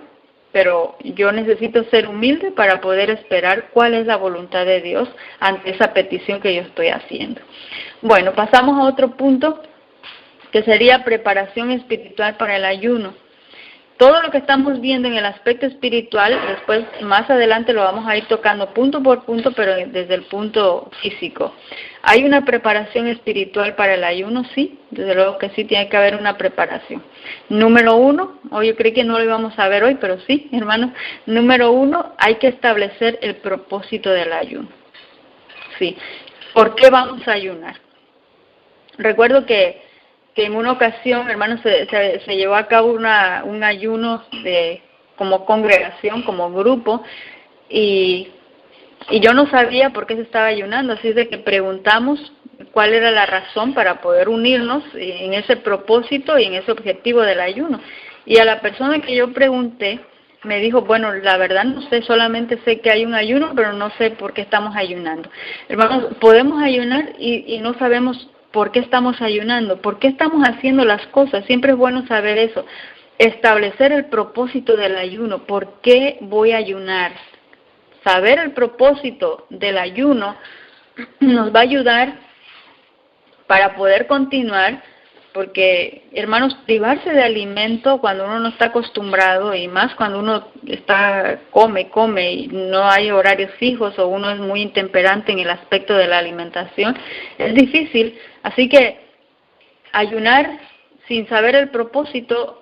pero yo necesito ser humilde para poder esperar cuál es la voluntad de Dios ante esa petición que yo estoy haciendo. Bueno, pasamos a otro punto que sería preparación espiritual para el ayuno. Todo lo que estamos viendo en el aspecto espiritual, después más adelante lo vamos a ir tocando punto por punto, pero desde el punto físico. ¿Hay una preparación espiritual para el ayuno? Sí, desde luego que sí, tiene que haber una preparación. Número 1, yo creí que no lo íbamos a ver hoy, pero sí, hermanos. Número 1, hay que establecer el propósito del ayuno. Sí, ¿por qué vamos a ayunar? Recuerdo que en una ocasión, hermanos, se llevó a cabo un ayuno como congregación, como grupo, y yo no sabía por qué se estaba ayunando, así es de que preguntamos cuál era la razón para poder unirnos en ese propósito y en ese objetivo del ayuno. Y a la persona que yo pregunté, me dijo, bueno, la verdad no sé, solamente sé que hay un ayuno, pero no sé por qué estamos ayunando. Hermanos, podemos ayunar y no sabemos por qué estamos ayunando, por qué estamos haciendo las cosas. Siempre es bueno saber eso, establecer el propósito del ayuno, por qué voy a ayunar. Saber el propósito del ayuno nos va a ayudar para poder continuar, porque, hermanos, privarse de alimento cuando uno no está acostumbrado, y más cuando uno come y no hay horarios fijos o uno es muy intemperante en el aspecto de la alimentación, es difícil. Así que ayunar sin saber el propósito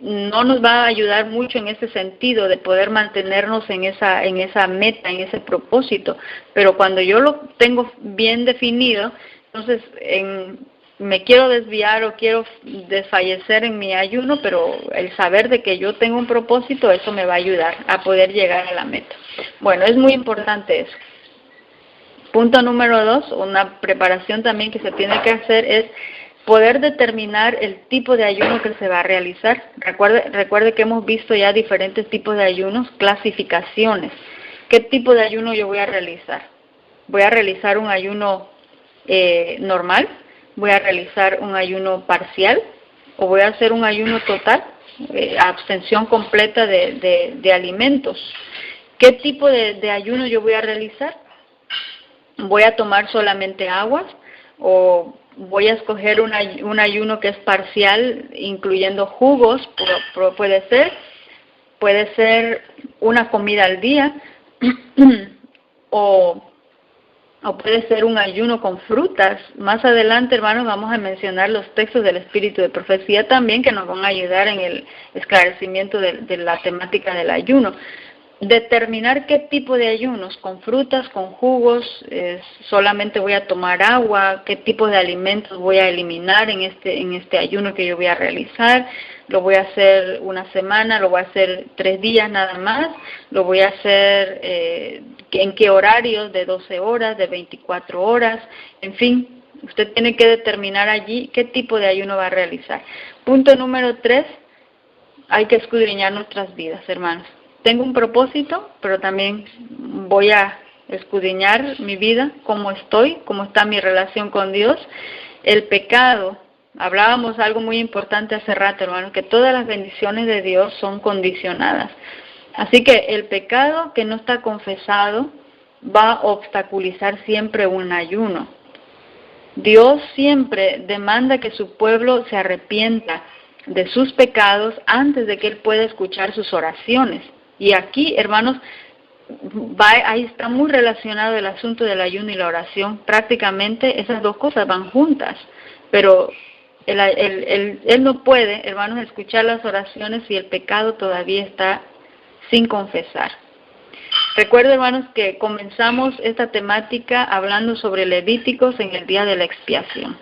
no nos va a ayudar mucho en ese sentido de poder mantenernos en esa meta, en ese propósito. Pero cuando yo lo tengo bien definido, entonces me quiero desviar o quiero desfallecer en mi ayuno, pero el saber de que yo tengo un propósito, eso me va a ayudar a poder llegar a la meta. Bueno, es muy importante eso. Punto número 2, una preparación también que se tiene que hacer es poder determinar el tipo de ayuno que se va a realizar. Recuerde que hemos visto ya diferentes tipos de ayunos, clasificaciones. ¿Qué tipo de ayuno yo voy a realizar? ¿Voy a realizar un ayuno normal? ¿Voy a realizar un ayuno parcial? ¿O voy a hacer un ayuno total? Abstención completa de alimentos. ¿Qué tipo de ayuno yo voy a realizar? ¿Voy a tomar solamente aguas? ¿O voy a escoger un ayuno que es parcial, incluyendo jugos? Puede ser una comida al día, o puede ser un ayuno con frutas. Más adelante, hermanos, vamos a mencionar los textos del Espíritu de Profecía también, que nos van a ayudar en el esclarecimiento de la temática del ayuno. Determinar qué tipo de ayunos, con frutas, con jugos, solamente voy a tomar agua, qué tipo de alimentos voy a eliminar en este ayuno que yo voy a realizar. Lo voy a hacer una semana, lo voy a hacer 3 días nada más, lo voy a hacer en qué horarios, de 12 horas, de 24 horas, en fin, usted tiene que determinar allí qué tipo de ayuno va a realizar. Punto número 3, hay que escudriñar nuestras vidas, hermanos. Tengo un propósito, pero también voy a escudriñar mi vida, cómo estoy, cómo está mi relación con Dios. El pecado, hablábamos algo muy importante hace rato, hermano, que todas las bendiciones de Dios son condicionadas. Así que el pecado que no está confesado va a obstaculizar siempre un ayuno. Dios siempre demanda que su pueblo se arrepienta de sus pecados antes de que Él pueda escuchar sus oraciones. Y aquí, hermanos, ahí está muy relacionado el asunto del ayuno y la oración. Prácticamente esas dos cosas van juntas, pero él no puede, hermanos, escuchar las oraciones si el pecado todavía está sin confesar. Recuerdo, hermanos, que comenzamos esta temática hablando sobre Levíticos en el día de la expiación,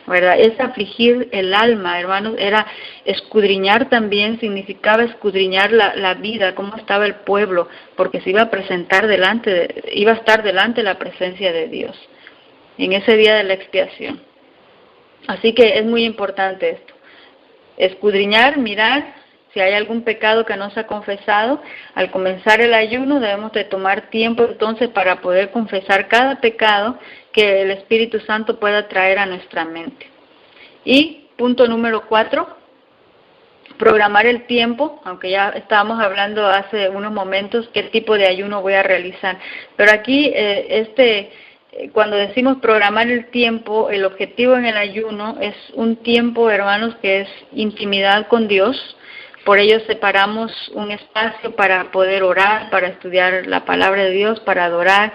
¿verdad? Es afligir el alma, hermanos, era escudriñar también, significaba escudriñar la vida, cómo estaba el pueblo, porque se iba a presentar iba a estar delante de la presencia de Dios en ese día de la expiación. Así que es muy importante esto, escudriñar, mirar si hay algún pecado que no se ha confesado. Al comenzar el ayuno debemos de tomar tiempo entonces para poder confesar cada pecado que el Espíritu Santo pueda traer a nuestra mente. Y punto número 4, programar el tiempo, aunque ya estábamos hablando hace unos momentos qué tipo de ayuno voy a realizar. Pero aquí cuando decimos programar el tiempo, el objetivo en el ayuno es un tiempo, hermanos, que es intimidad con Dios. Por ello separamos un espacio para poder orar, para estudiar la palabra de Dios, para adorar,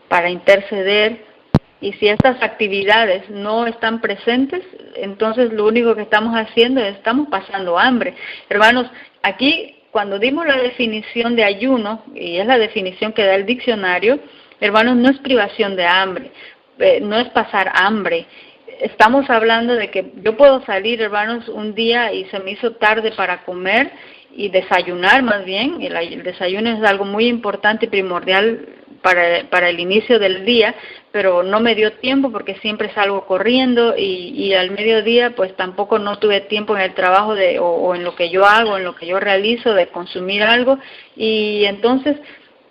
para interceder. Y si estas actividades no están presentes, entonces lo único que estamos haciendo es estamos pasando hambre. Hermanos, aquí cuando dimos la definición de ayuno, y es la definición que da el diccionario, hermanos, no es privación de hambre, no es pasar hambre. Estamos hablando de que yo puedo salir, hermanos, un día y se me hizo tarde para comer y desayunar más bien. El desayuno es algo muy importante y primordial para el inicio del día, pero no me dio tiempo porque siempre salgo corriendo y al mediodía pues tampoco no tuve tiempo en el trabajo o en lo que yo hago, en lo que yo realizo de consumir algo. Y entonces,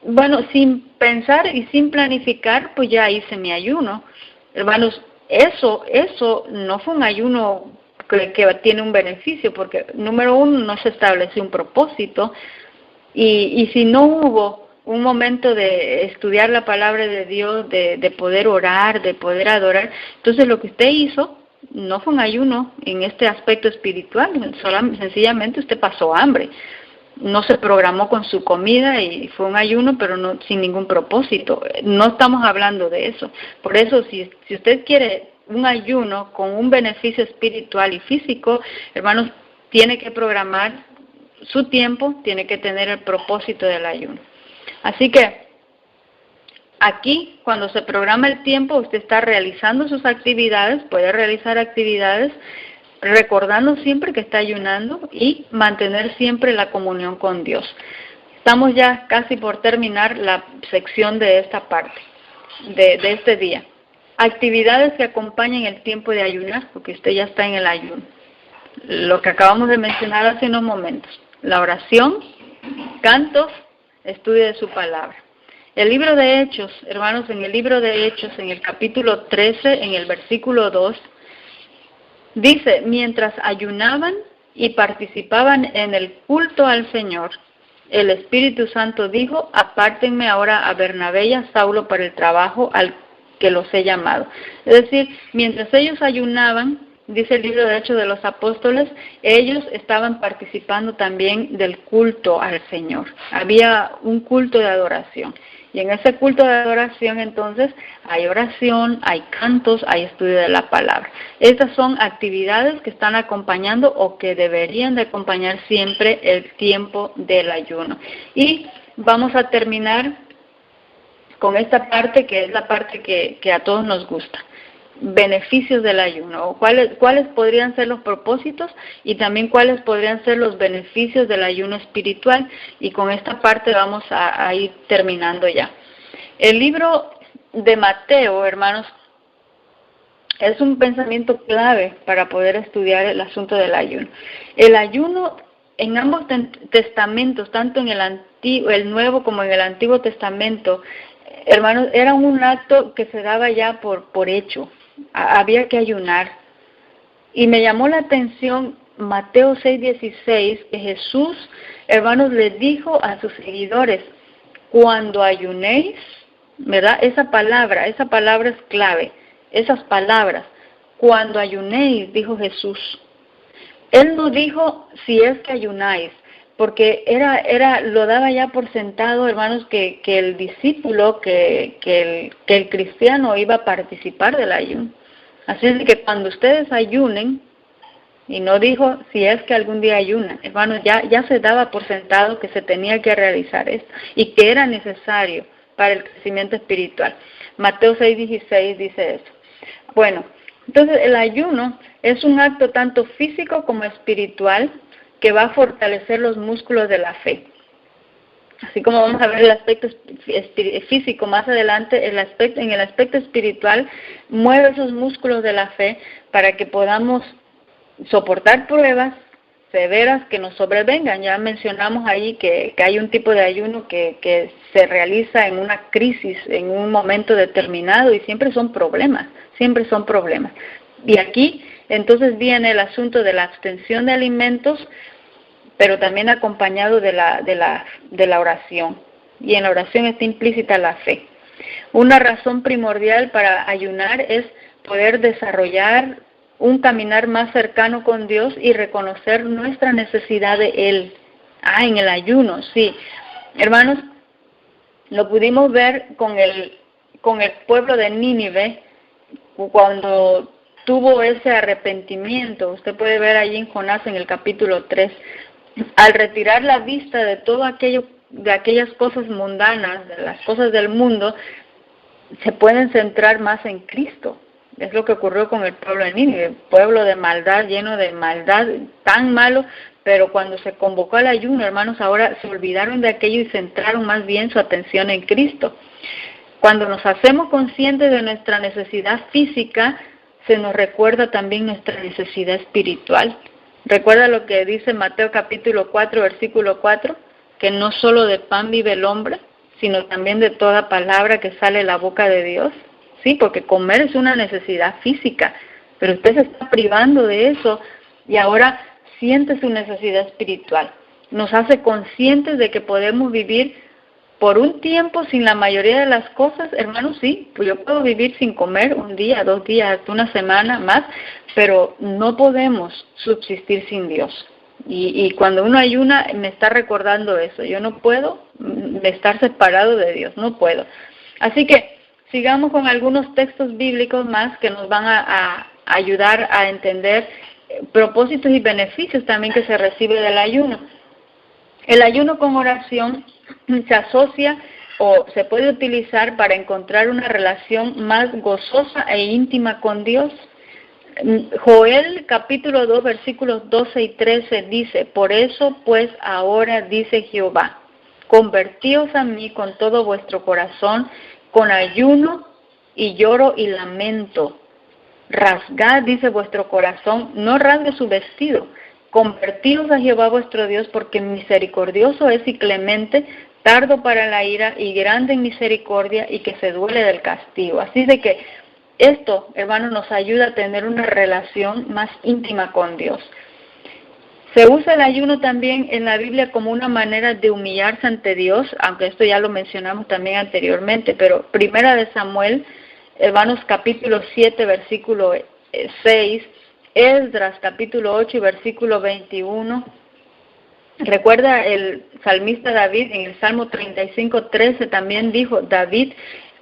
bueno, sin pensar y sin planificar, pues ya hice mi ayuno. Hermanos, eso no fue un ayuno que tiene un beneficio, porque número uno, no se estableció un propósito, y si no hubo un momento de estudiar la palabra de Dios, de poder orar, de poder adorar, entonces lo que usted hizo no fue un ayuno en este aspecto espiritual, sencillamente usted pasó hambre. No se programó con su comida y fue un ayuno, pero no sin ningún propósito. No estamos hablando de eso. Por eso, si usted quiere un ayuno con un beneficio espiritual y físico, hermanos, tiene que programar su tiempo, tiene que tener el propósito del ayuno. Así que aquí, cuando se programa el tiempo, usted está realizando sus actividades, puede realizar actividades recordando siempre que está ayunando y mantener siempre la comunión con Dios. Estamos ya casi por terminar la sección de esta parte, de este día. Actividades que acompañen el tiempo de ayunar, porque usted ya está en el ayuno. Lo que acabamos de mencionar hace unos momentos. La oración, cantos, estudio de su palabra. El libro de Hechos, hermanos, en el libro de Hechos, en el capítulo 13, en el versículo 2, dice, mientras ayunaban y participaban en el culto al Señor, el Espíritu Santo dijo, apártenme ahora a Bernabé y a Saulo para el trabajo al que los he llamado. Es decir, mientras ellos ayunaban, dice el libro de Hechos de los Apóstoles, ellos estaban participando también del culto al Señor. Había un culto de adoración. Y en ese culto de adoración, entonces, hay oración, hay cantos, hay estudio de la palabra. Estas son actividades que están acompañando o que deberían de acompañar siempre el tiempo del ayuno. Y vamos a terminar con esta parte que es la parte que a todos nos gusta. Beneficios del ayuno, o cuáles podrían ser los propósitos y también cuáles podrían ser los beneficios del ayuno espiritual, y con esta parte vamos a ir terminando ya. El libro de Mateo, hermanos, es un pensamiento clave para poder estudiar el asunto del ayuno. El ayuno en ambos testamentos, tanto en el Nuevo como en el Antiguo Testamento, hermanos, era un acto que se daba ya por hecho. Había que ayunar. Y me llamó la atención Mateo 6:16, que Jesús, hermanos, les dijo a sus seguidores, cuando ayunéis, ¿verdad? Esa palabra es clave, esas palabras, cuando ayunéis, dijo Jesús. Él no dijo si es que ayunáis, porque lo daba ya por sentado, hermanos, que el discípulo, que el cristiano iba a participar del ayuno. Así es que cuando ustedes ayunen, y no dijo si es que algún día ayunan, hermanos, ya se daba por sentado que se tenía que realizar esto y que era necesario para el crecimiento espiritual. Mateo 6:16 dice eso. Bueno, entonces el ayuno es un acto tanto físico como espiritual que va a fortalecer los músculos de la fe. Así como vamos a ver el aspecto físico más adelante, en el aspecto espiritual mueve esos músculos de la fe para que podamos soportar pruebas severas que nos sobrevengan. Ya mencionamos ahí que hay un tipo de ayuno que se realiza en una crisis, en un momento determinado, y siempre son problemas. Y aquí entonces viene el asunto de la abstención de alimentos, pero también acompañado de la oración. Y en la oración está implícita la fe. Una razón primordial para ayunar es poder desarrollar un caminar más cercano con Dios y reconocer nuestra necesidad de Él. En el ayuno, sí. Hermanos, lo pudimos ver con el pueblo de Nínive cuando tuvo ese arrepentimiento. Usted puede ver allí en Jonás en el capítulo 3. Al retirar la vista de todo aquello, de aquellas cosas mundanas, de las cosas del mundo, se pueden centrar más en Cristo. Es lo que ocurrió con el pueblo de Nínive, pueblo de maldad, lleno de maldad, tan malo, pero cuando se convocó al ayuno, hermanos, ahora se olvidaron de aquello y centraron más bien su atención en Cristo. Cuando nos hacemos conscientes de nuestra necesidad física, se nos recuerda también nuestra necesidad espiritual. Recuerda lo que dice Mateo capítulo 4, versículo 4, que no solo de pan vive el hombre, sino también de toda palabra que sale de la boca de Dios. Sí, porque comer es una necesidad física, pero usted se está privando de eso y ahora siente su necesidad espiritual. Nos hace conscientes de que podemos vivir por un tiempo sin la mayoría de las cosas. Hermanos, sí, pues yo puedo vivir sin comer un día, 2 días, hasta una semana más, pero no podemos subsistir sin Dios. Y cuando uno ayuna, me está recordando eso. Yo no puedo estar separado de Dios, no puedo. Así que sigamos con algunos textos bíblicos más que nos van a ayudar a entender propósitos y beneficios también que se recibe del ayuno. El ayuno con oración se asocia o se puede utilizar para encontrar una relación más gozosa e íntima con Dios. Joel capítulo 2 versículos 12 y 13 dice: por eso pues ahora dice Jehová, convertíos a mí con todo vuestro corazón, con ayuno y lloro y lamento. Rasgad, dice, vuestro corazón, no rasgue su vestido. Convertíos a Jehová vuestro Dios, porque misericordioso es y clemente, tardo para la ira y grande en misericordia, y que se duele del castigo. Así de que esto, hermanos, nos ayuda a tener una relación más íntima con Dios. Se usa el ayuno también en la Biblia como una manera de humillarse ante Dios, aunque esto ya lo mencionamos también anteriormente, pero Primera de Samuel, hermanos, capítulo 7, versículo 6, Esdras, capítulo 8 y versículo 21. Recuerda el salmista David, en el Salmo 35, 13 también dijo, David,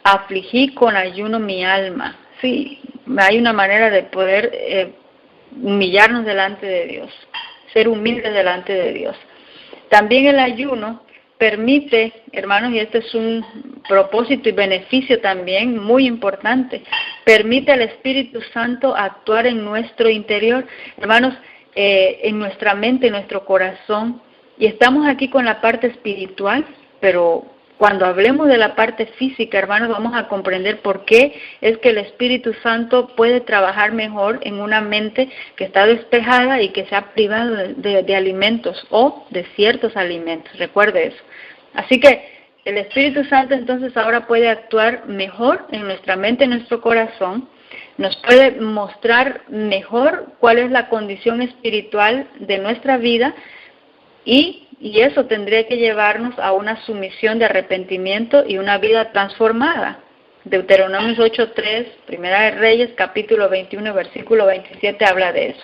afligí con ayuno mi alma. Sí, hay una manera de poder humillarnos delante de Dios, ser humildes delante de Dios. También el ayuno permite, hermanos, y este es un propósito y beneficio también muy importante, permite al Espíritu Santo actuar en nuestro interior, hermanos, en nuestra mente, en nuestro corazón. Y estamos aquí con la parte espiritual, pero cuando hablemos de la parte física, hermanos, vamos a comprender por qué es que el Espíritu Santo puede trabajar mejor en una mente que está despejada y que se ha privado de alimentos o de ciertos alimentos. Recuerde eso. Así que el Espíritu Santo entonces ahora puede actuar mejor en nuestra mente, en nuestro corazón, nos puede mostrar mejor cuál es la condición espiritual de nuestra vida y eso tendría que llevarnos a una sumisión de arrepentimiento y una vida transformada. Deuteronomios 8:3, Primera de Reyes, capítulo 21, versículo 27, habla de eso.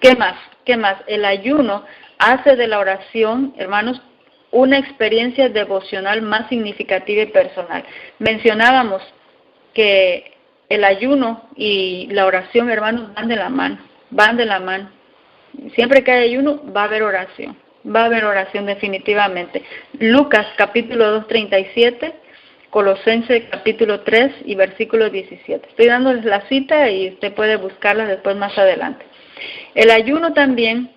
¿Qué más? El ayuno hace de la oración, hermanos, una experiencia devocional más significativa y personal. Mencionábamos que el ayuno y la oración, hermanos, van de la mano, van de la mano. Siempre que hay ayuno, va a haber oración definitivamente. Lucas capítulo 2, 37, Colosenses capítulo 3 y versículo 17. Estoy dándoles la cita y usted puede buscarla después más adelante. El ayuno también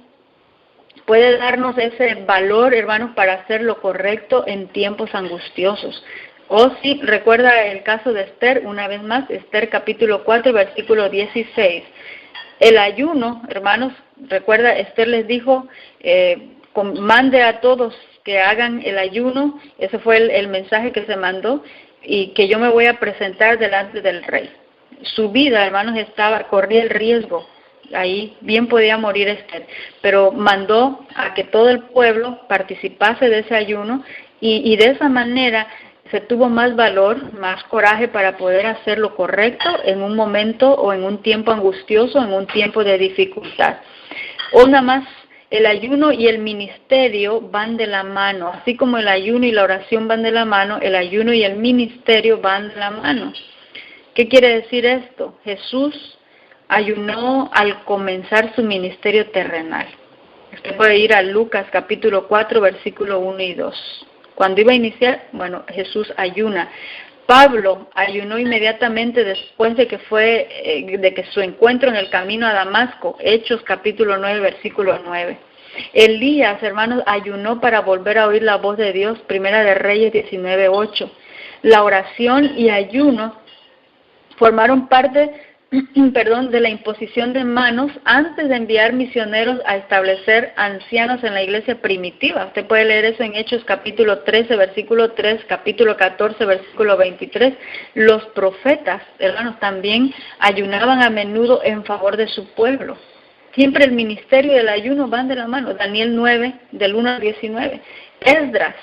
puede darnos ese valor, hermanos, para hacer lo correcto en tiempos angustiosos. O si recuerda el caso de Esther, una vez más, Esther capítulo 4, versículo 16. El ayuno, hermanos, recuerda, Esther les dijo, mande a todos que hagan el ayuno, ese fue el mensaje que se mandó, y que yo me voy a presentar delante del rey. Su vida, hermanos, corría el riesgo, ahí bien podía morir Esther, pero mandó a que todo el pueblo participase de ese ayuno, y de esa manera se tuvo más valor, más coraje para poder hacer lo correcto en un momento o en un tiempo angustioso, en un tiempo de dificultad. Una más, el ayuno y el ministerio van de la mano, así como el ayuno y la oración van de la mano, el ayuno y el ministerio van de la mano. ¿Qué quiere decir esto? Jesús ayunó al comenzar su ministerio terrenal. Usted puede ir a Lucas capítulo 4, versículo 1 y 2. Cuando iba a iniciar, Jesús ayuna. Pablo ayunó inmediatamente después de que su encuentro en el camino a Damasco, Hechos capítulo 9, versículo 9. Elías, hermanos, ayunó para volver a oír la voz de Dios, Primera de Reyes 19, 8. La oración y ayuno formaron parte de la imposición de manos antes de enviar misioneros a establecer ancianos en la iglesia primitiva. Usted puede leer eso en Hechos capítulo 13, versículo 3, capítulo 14, versículo 23. Los profetas, hermanos, también ayunaban a menudo en favor de su pueblo. Siempre el ministerio y el ayuno van de la mano. Daniel 9, del 1 al 19. Esdras,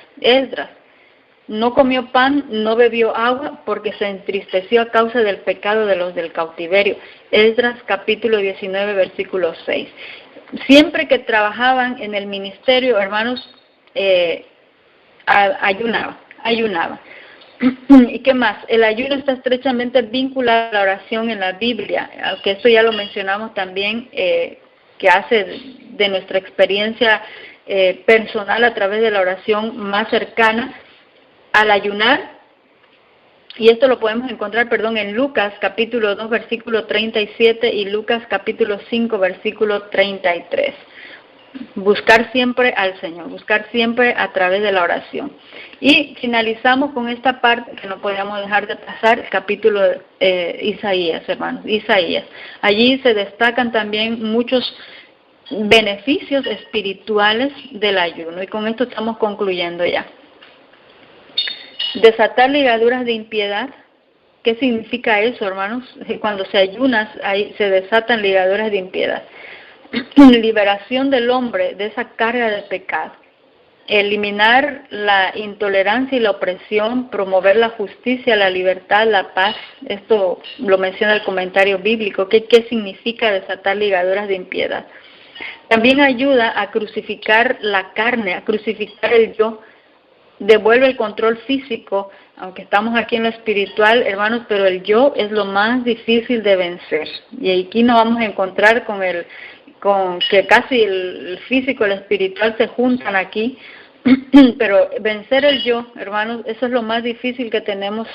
no comió pan, no bebió agua, porque se entristeció a causa del pecado de los del cautiverio. Esdras capítulo 19, versículo 6. Siempre que trabajaban en el ministerio, hermanos, ayunaba. ¿Y qué más? El ayuno está estrechamente vinculado a la oración en la Biblia, aunque esto ya lo mencionamos también, que hace de nuestra experiencia personal a través de la oración más cercana. Al ayunar, y esto lo podemos encontrar, en Lucas capítulo 2, versículo 37 y Lucas capítulo 5, versículo 33. Buscar siempre al Señor, buscar siempre a través de la oración. Y finalizamos con esta parte que no podíamos dejar de pasar, el capítulo de Isaías, hermanos, Isaías. Allí se destacan también muchos beneficios espirituales del ayuno, y con esto estamos concluyendo ya. Desatar ligaduras de impiedad. ¿Qué significa eso, hermanos? Cuando se ayuna, ahí se desatan ligaduras de impiedad. Liberación del hombre de esa carga de pecado. Eliminar la intolerancia y la opresión, promover la justicia, la libertad, la paz. Esto lo menciona el comentario bíblico. ¿Qué significa desatar ligaduras de impiedad? También ayuda a crucificar la carne, a crucificar el yo. Devuelve el control físico, aunque estamos aquí en lo espiritual, hermanos, pero el yo es lo más difícil de vencer. Y aquí nos vamos a encontrar con que casi el físico y el espiritual se juntan aquí, pero vencer el yo, hermanos, eso es lo más difícil que tenemos,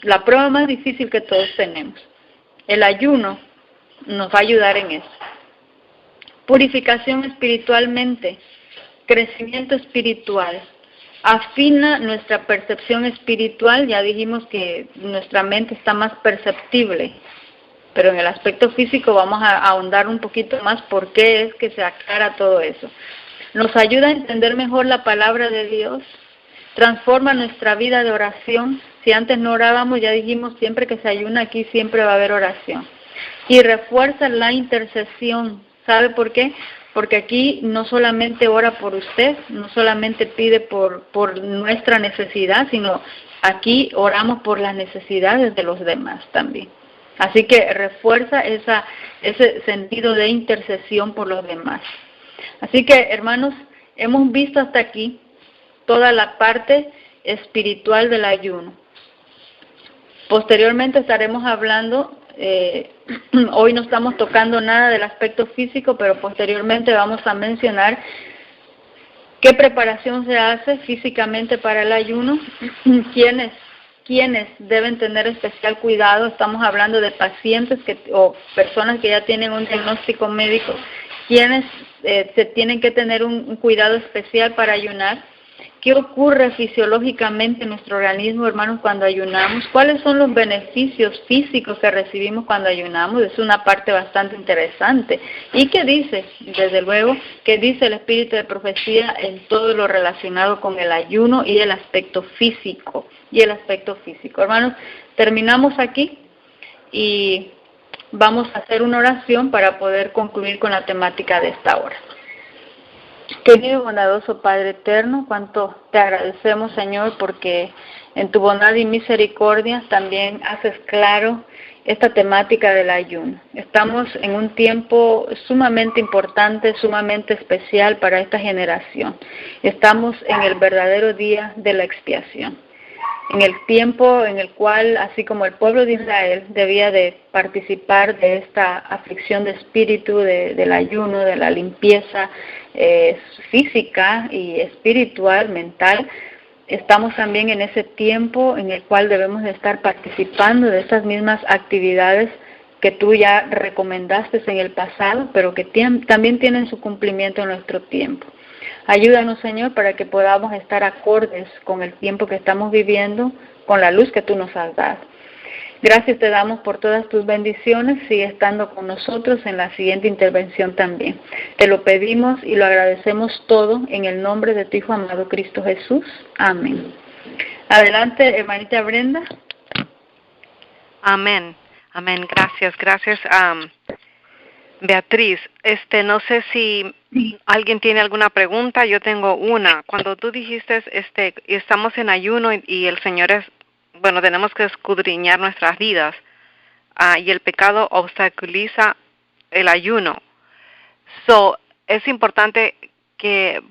la prueba más difícil que todos tenemos. El ayuno nos va a ayudar en eso. Purificación espiritualmente, crecimiento espiritual. Afina nuestra percepción espiritual. Ya dijimos que nuestra mente está más perceptible, pero en el aspecto físico vamos a ahondar un poquito más por qué es que se aclara todo eso. Nos ayuda a entender mejor la palabra de Dios, transforma nuestra vida de oración. Si antes no orábamos, ya dijimos, siempre que se ayuna aquí siempre va a haber oración. Y refuerza la intercesión. ¿Sabe por qué? Porque aquí no solamente ora por usted, no solamente pide por nuestra necesidad, sino aquí oramos por las necesidades de los demás también. Así que refuerza ese sentido de intercesión por los demás. Así que, hermanos, hemos visto hasta aquí toda la parte espiritual del ayuno. Posteriormente estaremos hablando, hoy no estamos tocando nada del aspecto físico, pero posteriormente vamos a mencionar qué preparación se hace físicamente para el ayuno, quiénes deben tener especial cuidado. Estamos hablando de pacientes o personas que ya tienen un diagnóstico médico, quienes se tienen que tener un cuidado especial para ayunar. ¿Qué ocurre fisiológicamente en nuestro organismo, hermanos, cuando ayunamos? ¿Cuáles son los beneficios físicos que recibimos cuando ayunamos? Es una parte bastante interesante. ¿Y qué dice? Desde luego, ¿qué dice el espíritu de profecía en todo lo relacionado con el ayuno y el aspecto físico? Hermanos, terminamos aquí y vamos a hacer una oración para poder concluir con la temática de esta hora. Querido y bondadoso Padre eterno, cuánto te agradecemos, Señor, porque en tu bondad y misericordia también haces claro esta temática del ayuno. Estamos en un tiempo sumamente importante, sumamente especial para esta generación. Estamos en el verdadero día de la expiación, en el tiempo en el cual, así como el pueblo de Israel debía de participar de esta aflicción de espíritu, del ayuno, de la limpieza física y espiritual, mental, estamos también en ese tiempo en el cual debemos de estar participando de estas mismas actividades que tú ya recomendaste en el pasado, pero que también tienen su cumplimiento en nuestro tiempo. Ayúdanos, Señor, para que podamos estar acordes con el tiempo que estamos viviendo, con la luz que tú nos has dado. Gracias te damos por todas tus bendiciones. Sigue estando con nosotros en la siguiente intervención también. Te lo pedimos y lo agradecemos todo en el nombre de tu Hijo amado Cristo Jesús. Amén. Adelante, hermanita Brenda. Amén. Amén. Gracias. Beatriz, no sé si alguien tiene alguna pregunta. Yo tengo una. Cuando tú dijiste, estamos en ayuno y el Señor tenemos que escudriñar nuestras vidas, y el pecado obstaculiza el ayuno. Es importante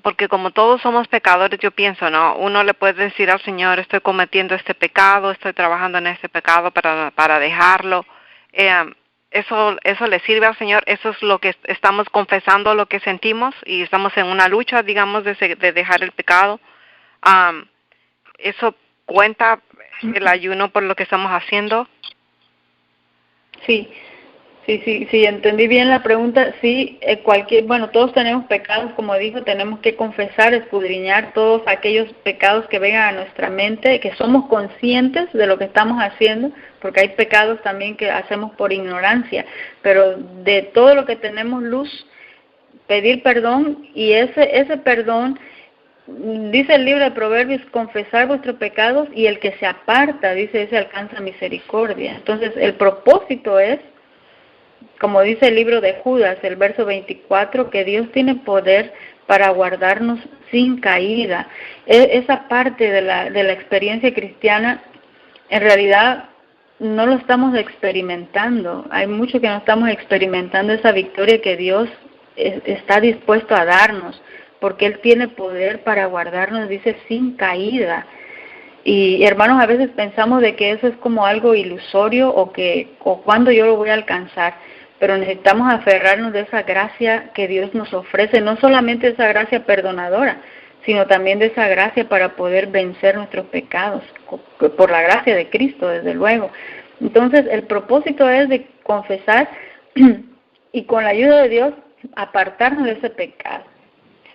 porque como todos somos pecadores, yo pienso, ¿no? Uno le puede decir al Señor, estoy cometiendo este pecado, estoy trabajando en este pecado para dejarlo. Eso le sirve al Señor. Eso es lo que estamos confesando, lo que sentimos, y estamos en una lucha, digamos, de dejar el pecado. Eso cuenta el ayuno por lo que estamos haciendo. Sí, entendí bien la pregunta. Sí, todos tenemos pecados, como dijo, tenemos que confesar, escudriñar todos aquellos pecados que vengan a nuestra mente, que somos conscientes de lo que estamos haciendo, porque hay pecados también que hacemos por ignorancia, pero de todo lo que tenemos luz, pedir perdón, y ese perdón, dice el libro de Proverbios, confesar vuestros pecados, y el que se aparta, dice, ese alcanza misericordia. Entonces, el propósito es, como dice el libro de Judas, el verso 24, que Dios tiene poder para guardarnos sin caída. Esa parte de la experiencia cristiana, en realidad, no lo estamos experimentando. Hay mucho que no estamos experimentando esa victoria que Dios está dispuesto a darnos, porque Él tiene poder para guardarnos, dice, sin caída. Y hermanos, a veces pensamos de que eso es como algo ilusorio o cuándo yo lo voy a alcanzar, pero necesitamos aferrarnos de esa gracia que Dios nos ofrece, no solamente esa gracia perdonadora, sino también de esa gracia para poder vencer nuestros pecados, por la gracia de Cristo, desde luego. Entonces, el propósito es de confesar y con la ayuda de Dios apartarnos de ese pecado.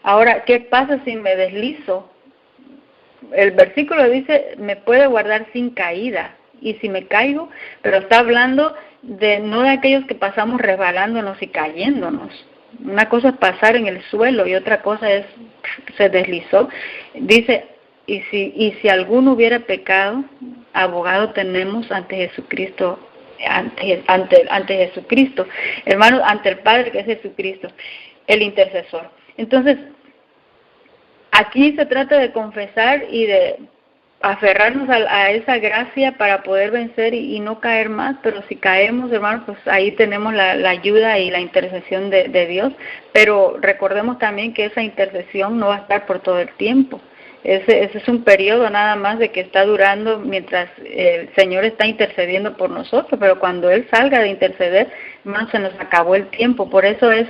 Ahora, ¿qué pasa si me deslizo? El versículo dice, me puede guardar sin caída, y si me caigo, pero está hablando no de aquellos que pasamos resbalándonos y cayéndonos. Una cosa es pasar en el suelo y otra cosa es se deslizó. Dice, y si alguno hubiera pecado, abogado tenemos ante Jesucristo, ante Jesucristo, hermanos, ante el Padre, que es Jesucristo, el intercesor. Entonces, aquí se trata de confesar y de aferrarnos a esa gracia para poder vencer y no caer más, pero si caemos, hermanos, pues ahí tenemos la ayuda y la intercesión de Dios, pero recordemos también que esa intercesión no va a estar por todo el tiempo. Ese es un periodo nada más de que está durando mientras el Señor está intercediendo por nosotros, pero cuando Él salga de interceder, hermanos, se nos acabó el tiempo. Por eso es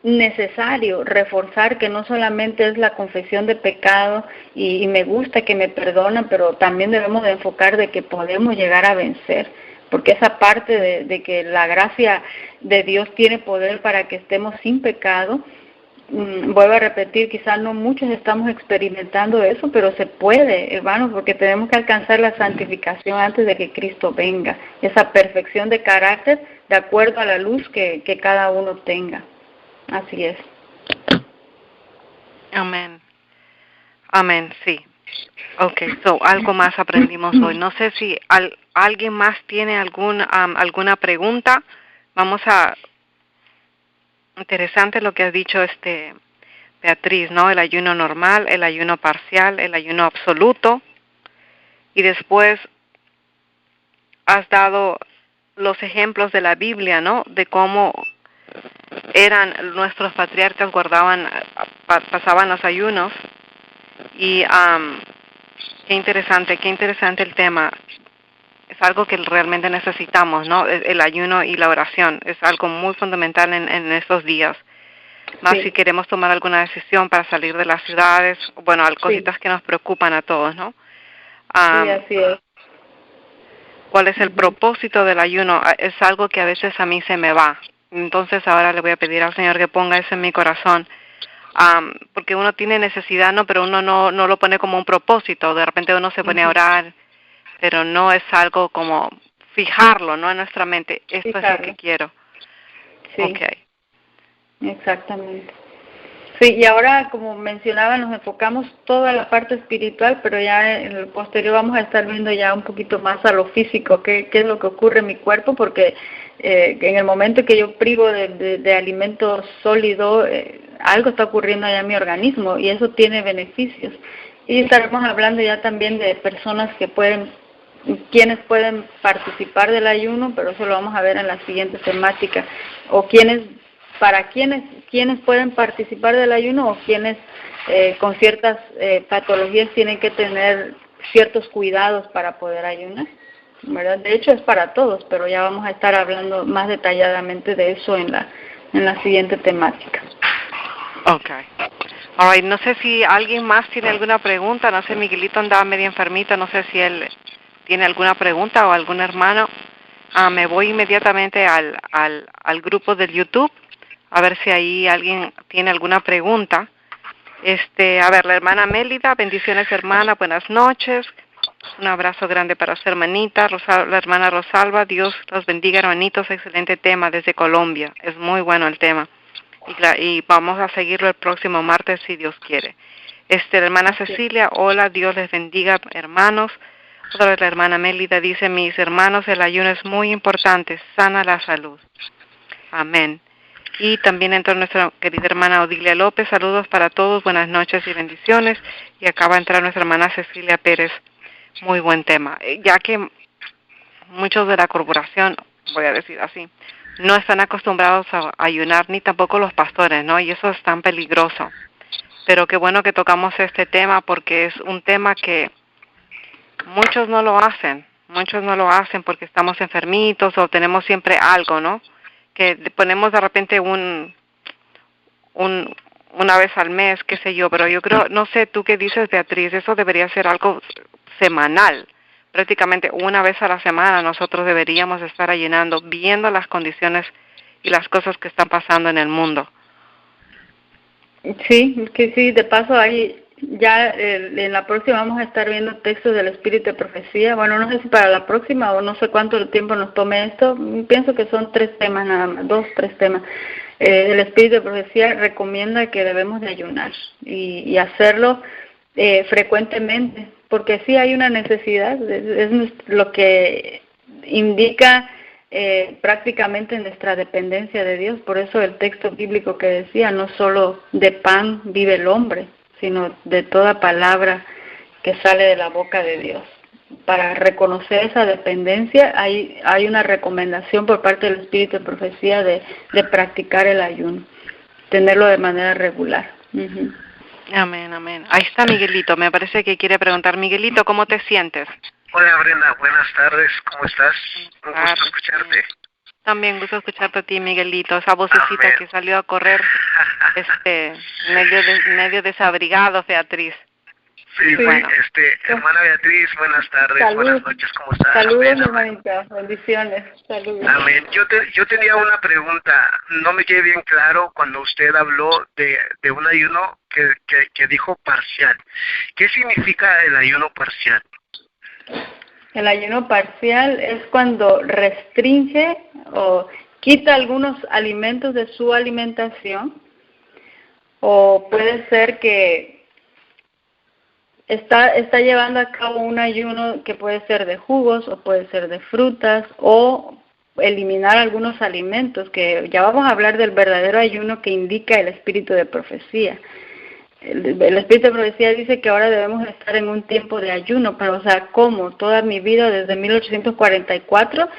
necesario reforzar que no solamente es la confesión de pecado y me gusta que me perdonan, pero también debemos de enfocar de que podemos llegar a vencer, porque esa parte de que la gracia de Dios tiene poder para que estemos sin pecado. Vuelvo a repetir, quizás no muchos estamos experimentando eso, pero se puede, hermanos, porque tenemos que alcanzar la santificación antes de que Cristo venga, esa perfección de carácter de acuerdo a la luz que cada uno tenga. Así es. Amén. Amén, sí. Okay, algo más aprendimos hoy. No sé si alguien más tiene alguna pregunta. Vamos a... Interesante lo que has dicho, Beatriz, ¿no? El ayuno normal, el ayuno parcial, el ayuno absoluto. Y después has dado los ejemplos de la Biblia, ¿no? De cómo eran nuestros patriarcas, pasaban los ayunos. Y qué interesante el tema. Es algo que realmente necesitamos, ¿no? El ayuno y la oración es algo muy fundamental en estos días. Más si queremos tomar alguna decisión para salir de las ciudades, bueno, cositas que nos preocupan a todos, ¿no? Sí, así es. ¿Cuál es el propósito del ayuno? Es algo que a veces a mí se me va. Entonces ahora le voy a pedir al Señor que ponga eso en mi corazón. Porque uno tiene necesidad, ¿no? Pero uno no lo pone como un propósito. De repente uno se pone a orar, pero no es algo como fijarlo, ¿no? En nuestra mente. Esto es lo que quiero. Sí. Okay. Exactamente. Sí, y ahora, como mencionaba, nos enfocamos toda la parte espiritual, pero ya en el posterior vamos a estar viendo ya un poquito más a lo físico, qué es lo que ocurre en mi cuerpo, porque en el momento que yo privo de alimento sólido, algo está ocurriendo allá en mi organismo y eso tiene beneficios. Y estaremos hablando ya también de personas quienes pueden participar del ayuno, pero eso lo vamos a ver en la siguiente temática, o quienes pueden participar del ayuno o quienes con ciertas patologías tienen que tener ciertos cuidados para poder ayunar, ¿verdad? De hecho es para todos, pero ya vamos a estar hablando más detalladamente de eso en la siguiente temática. Okay. All right. No sé si alguien más tiene alguna pregunta. No sé, Miguelito andaba medio enfermito. No sé si él tiene alguna pregunta o algún hermano. Me voy inmediatamente al grupo del YouTube a ver si ahí alguien tiene alguna pregunta. A ver, la hermana Mélida, bendiciones hermana, buenas noches. Un abrazo grande para su hermanita, la hermana Rosalba. Dios los bendiga, hermanitos. Excelente tema desde Colombia. Es muy bueno el tema. Y vamos a seguirlo el próximo martes si Dios quiere. La hermana Cecilia, hola, Dios les bendiga, hermanos. Otra vez la hermana Mélida dice, mis hermanos, el ayuno es muy importante, sana la salud. Amén. Y también entró nuestra querida hermana Odilia López, saludos para todos, buenas noches y bendiciones. Y acaba de entrar nuestra hermana Cecilia Pérez, muy buen tema. Ya que muchos de la corporación, voy a decir así, no están acostumbrados a ayunar, ni tampoco los pastores, ¿no? Y eso es tan peligroso. Pero qué bueno que tocamos este tema porque es un tema que muchos no lo hacen porque estamos enfermitos o tenemos siempre algo, ¿no? Que ponemos de repente una vez al mes, qué sé yo, pero yo creo, no sé, tú qué dices, Beatriz, eso debería ser algo semanal. Prácticamente una vez a la semana nosotros deberíamos estar ayunando, viendo las condiciones y las cosas que están pasando en el mundo. Sí, que sí, de paso ahí ya en la próxima vamos a estar viendo textos del Espíritu de Profecía. Bueno, no sé si para la próxima o no sé cuánto tiempo nos tome esto. Pienso que son 3 temas nada más, 3 temas. El Espíritu de Profecía recomienda que debemos de ayunar y hacerlo frecuentemente, porque sí hay una necesidad, es lo que indica prácticamente nuestra dependencia de Dios. Por eso el texto bíblico que decía, no solo de pan vive el hombre, sino de toda palabra que sale de la boca de Dios. Para reconocer esa dependencia hay una recomendación por parte del Espíritu de Profecía de practicar el ayuno, tenerlo de manera regular. Uh-huh. Amén, amén. Ahí está Miguelito, me parece que quiere preguntar. Miguelito, ¿cómo te sientes? Hola Brenda, buenas tardes, ¿cómo estás? Un gusto escucharte. También gusto escucharte a ti, Miguelito, esa vocecita Amén. que salió a correr medio desabrigado, Beatriz. Sí, bueno. Hermana Beatriz, buenas tardes, Saludos. buenas noches, ¿cómo estás? Saludos, Amén, hermanita, bendiciones, saludos. Amén. Yo tenía una pregunta, no me quedé bien claro cuando usted habló de un ayuno que dijo parcial. ¿Qué significa el ayuno parcial? El ayuno parcial es cuando restringe o quita algunos alimentos de su alimentación, o puede ser que está llevando a cabo un ayuno que puede ser de jugos o puede ser de frutas, o eliminar algunos alimentos, que ya vamos a hablar del verdadero ayuno que indica el espíritu de profecía. El espíritu de profecía dice que ahora debemos estar en un tiempo de ayuno, pero o sea, ¿cómo? Toda mi vida desde 1844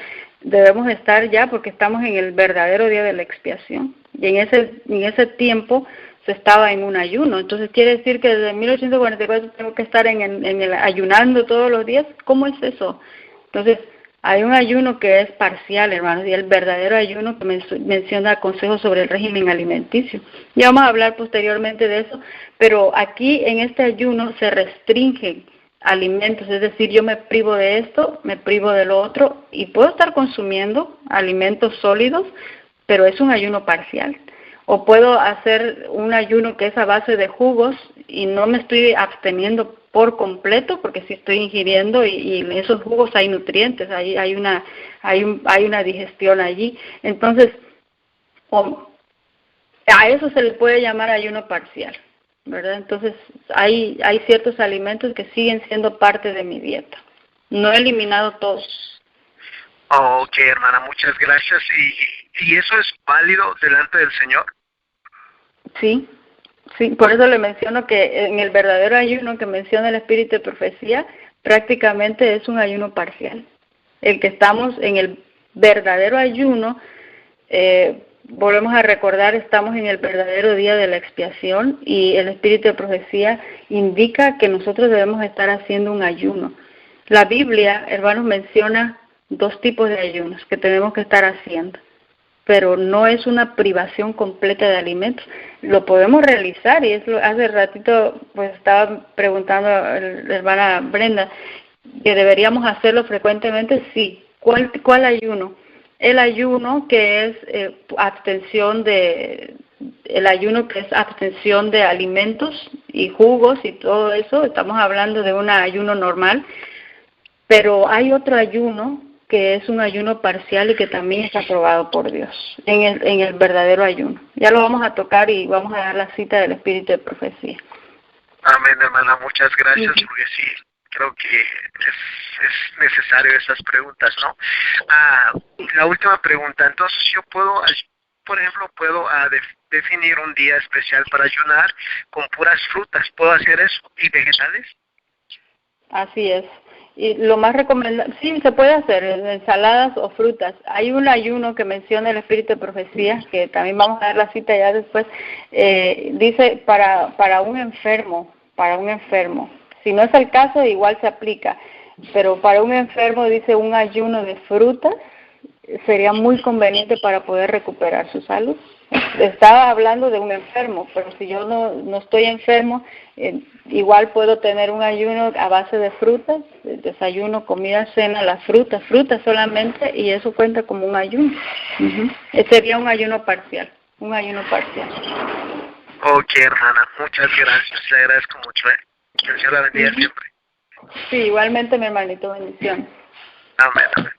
debemos estar ya, porque estamos en el verdadero día de la expiación, y en ese tiempo se estaba en un ayuno. Entonces quiere decir que desde 1844 tengo que estar en el ayunando todos los días. ¿Cómo es eso? Entonces hay un ayuno que es parcial, hermanos, y el verdadero ayuno que menciona consejos sobre el régimen alimenticio. Ya vamos a hablar posteriormente de eso, pero aquí en este ayuno se restringen alimentos, es decir, yo me privo de esto, me privo de lo otro, y puedo estar consumiendo alimentos sólidos, pero es un ayuno parcial. O puedo hacer un ayuno que es a base de jugos y no me estoy absteniendo por completo, porque sí estoy ingiriendo y en esos jugos hay nutrientes, hay una digestión allí. Entonces, a eso se le puede llamar ayuno parcial, ¿verdad? Entonces, hay ciertos alimentos que siguen siendo parte de mi dieta. No he eliminado todos. Ok, hermana, muchas gracias. ¿Y eso es válido delante del Señor? Sí, por eso le menciono que en el verdadero ayuno que menciona el Espíritu de Profecía, prácticamente es un ayuno parcial. El que estamos en el verdadero ayuno, volvemos a recordar, estamos en el verdadero día de la expiación, y el Espíritu de Profecía indica que nosotros debemos estar haciendo un ayuno. La Biblia, hermanos, menciona 2 tipos de ayunos que tenemos que estar haciendo, pero no es una privación completa de alimentos. Lo podemos realizar, y hace ratito pues estaba preguntando a la hermana Brenda que deberíamos hacerlo frecuentemente. Sí. ¿Cuál ayuno? El ayuno que es abstención de alimentos y jugos y todo eso. Estamos hablando de un ayuno normal, pero hay otro ayuno que es un ayuno parcial y que también está aprobado por Dios en el verdadero ayuno. Ya lo vamos a tocar y vamos a dar la cita del Espíritu de Profecía. Amén, hermana, muchas gracias, porque sí, creo que es necesario esas preguntas, ¿no? La última pregunta, entonces yo puedo, por ejemplo, definir un día especial para ayunar con puras frutas, ¿puedo hacer eso? ¿Y vegetales? Así es. Y lo más recomendable, sí, se puede hacer ensaladas o frutas. Hay un ayuno que menciona el Espíritu de Profecía, que también vamos a dar la cita ya después. Dice para un enfermo. Si no es el caso, igual se aplica. Pero para un enfermo dice un ayuno de frutas sería muy conveniente para poder recuperar su salud. Estaba hablando de un enfermo, pero si yo no estoy enfermo, igual puedo tener un ayuno a base de frutas, desayuno, comida, cena, las frutas solamente, y eso cuenta como un ayuno. Sería un ayuno parcial. Ok, hermana, muchas gracias, le agradezco mucho, que el Señor la bendiga siempre. Sí, igualmente, mi hermanito, bendiciones. Amén, amén.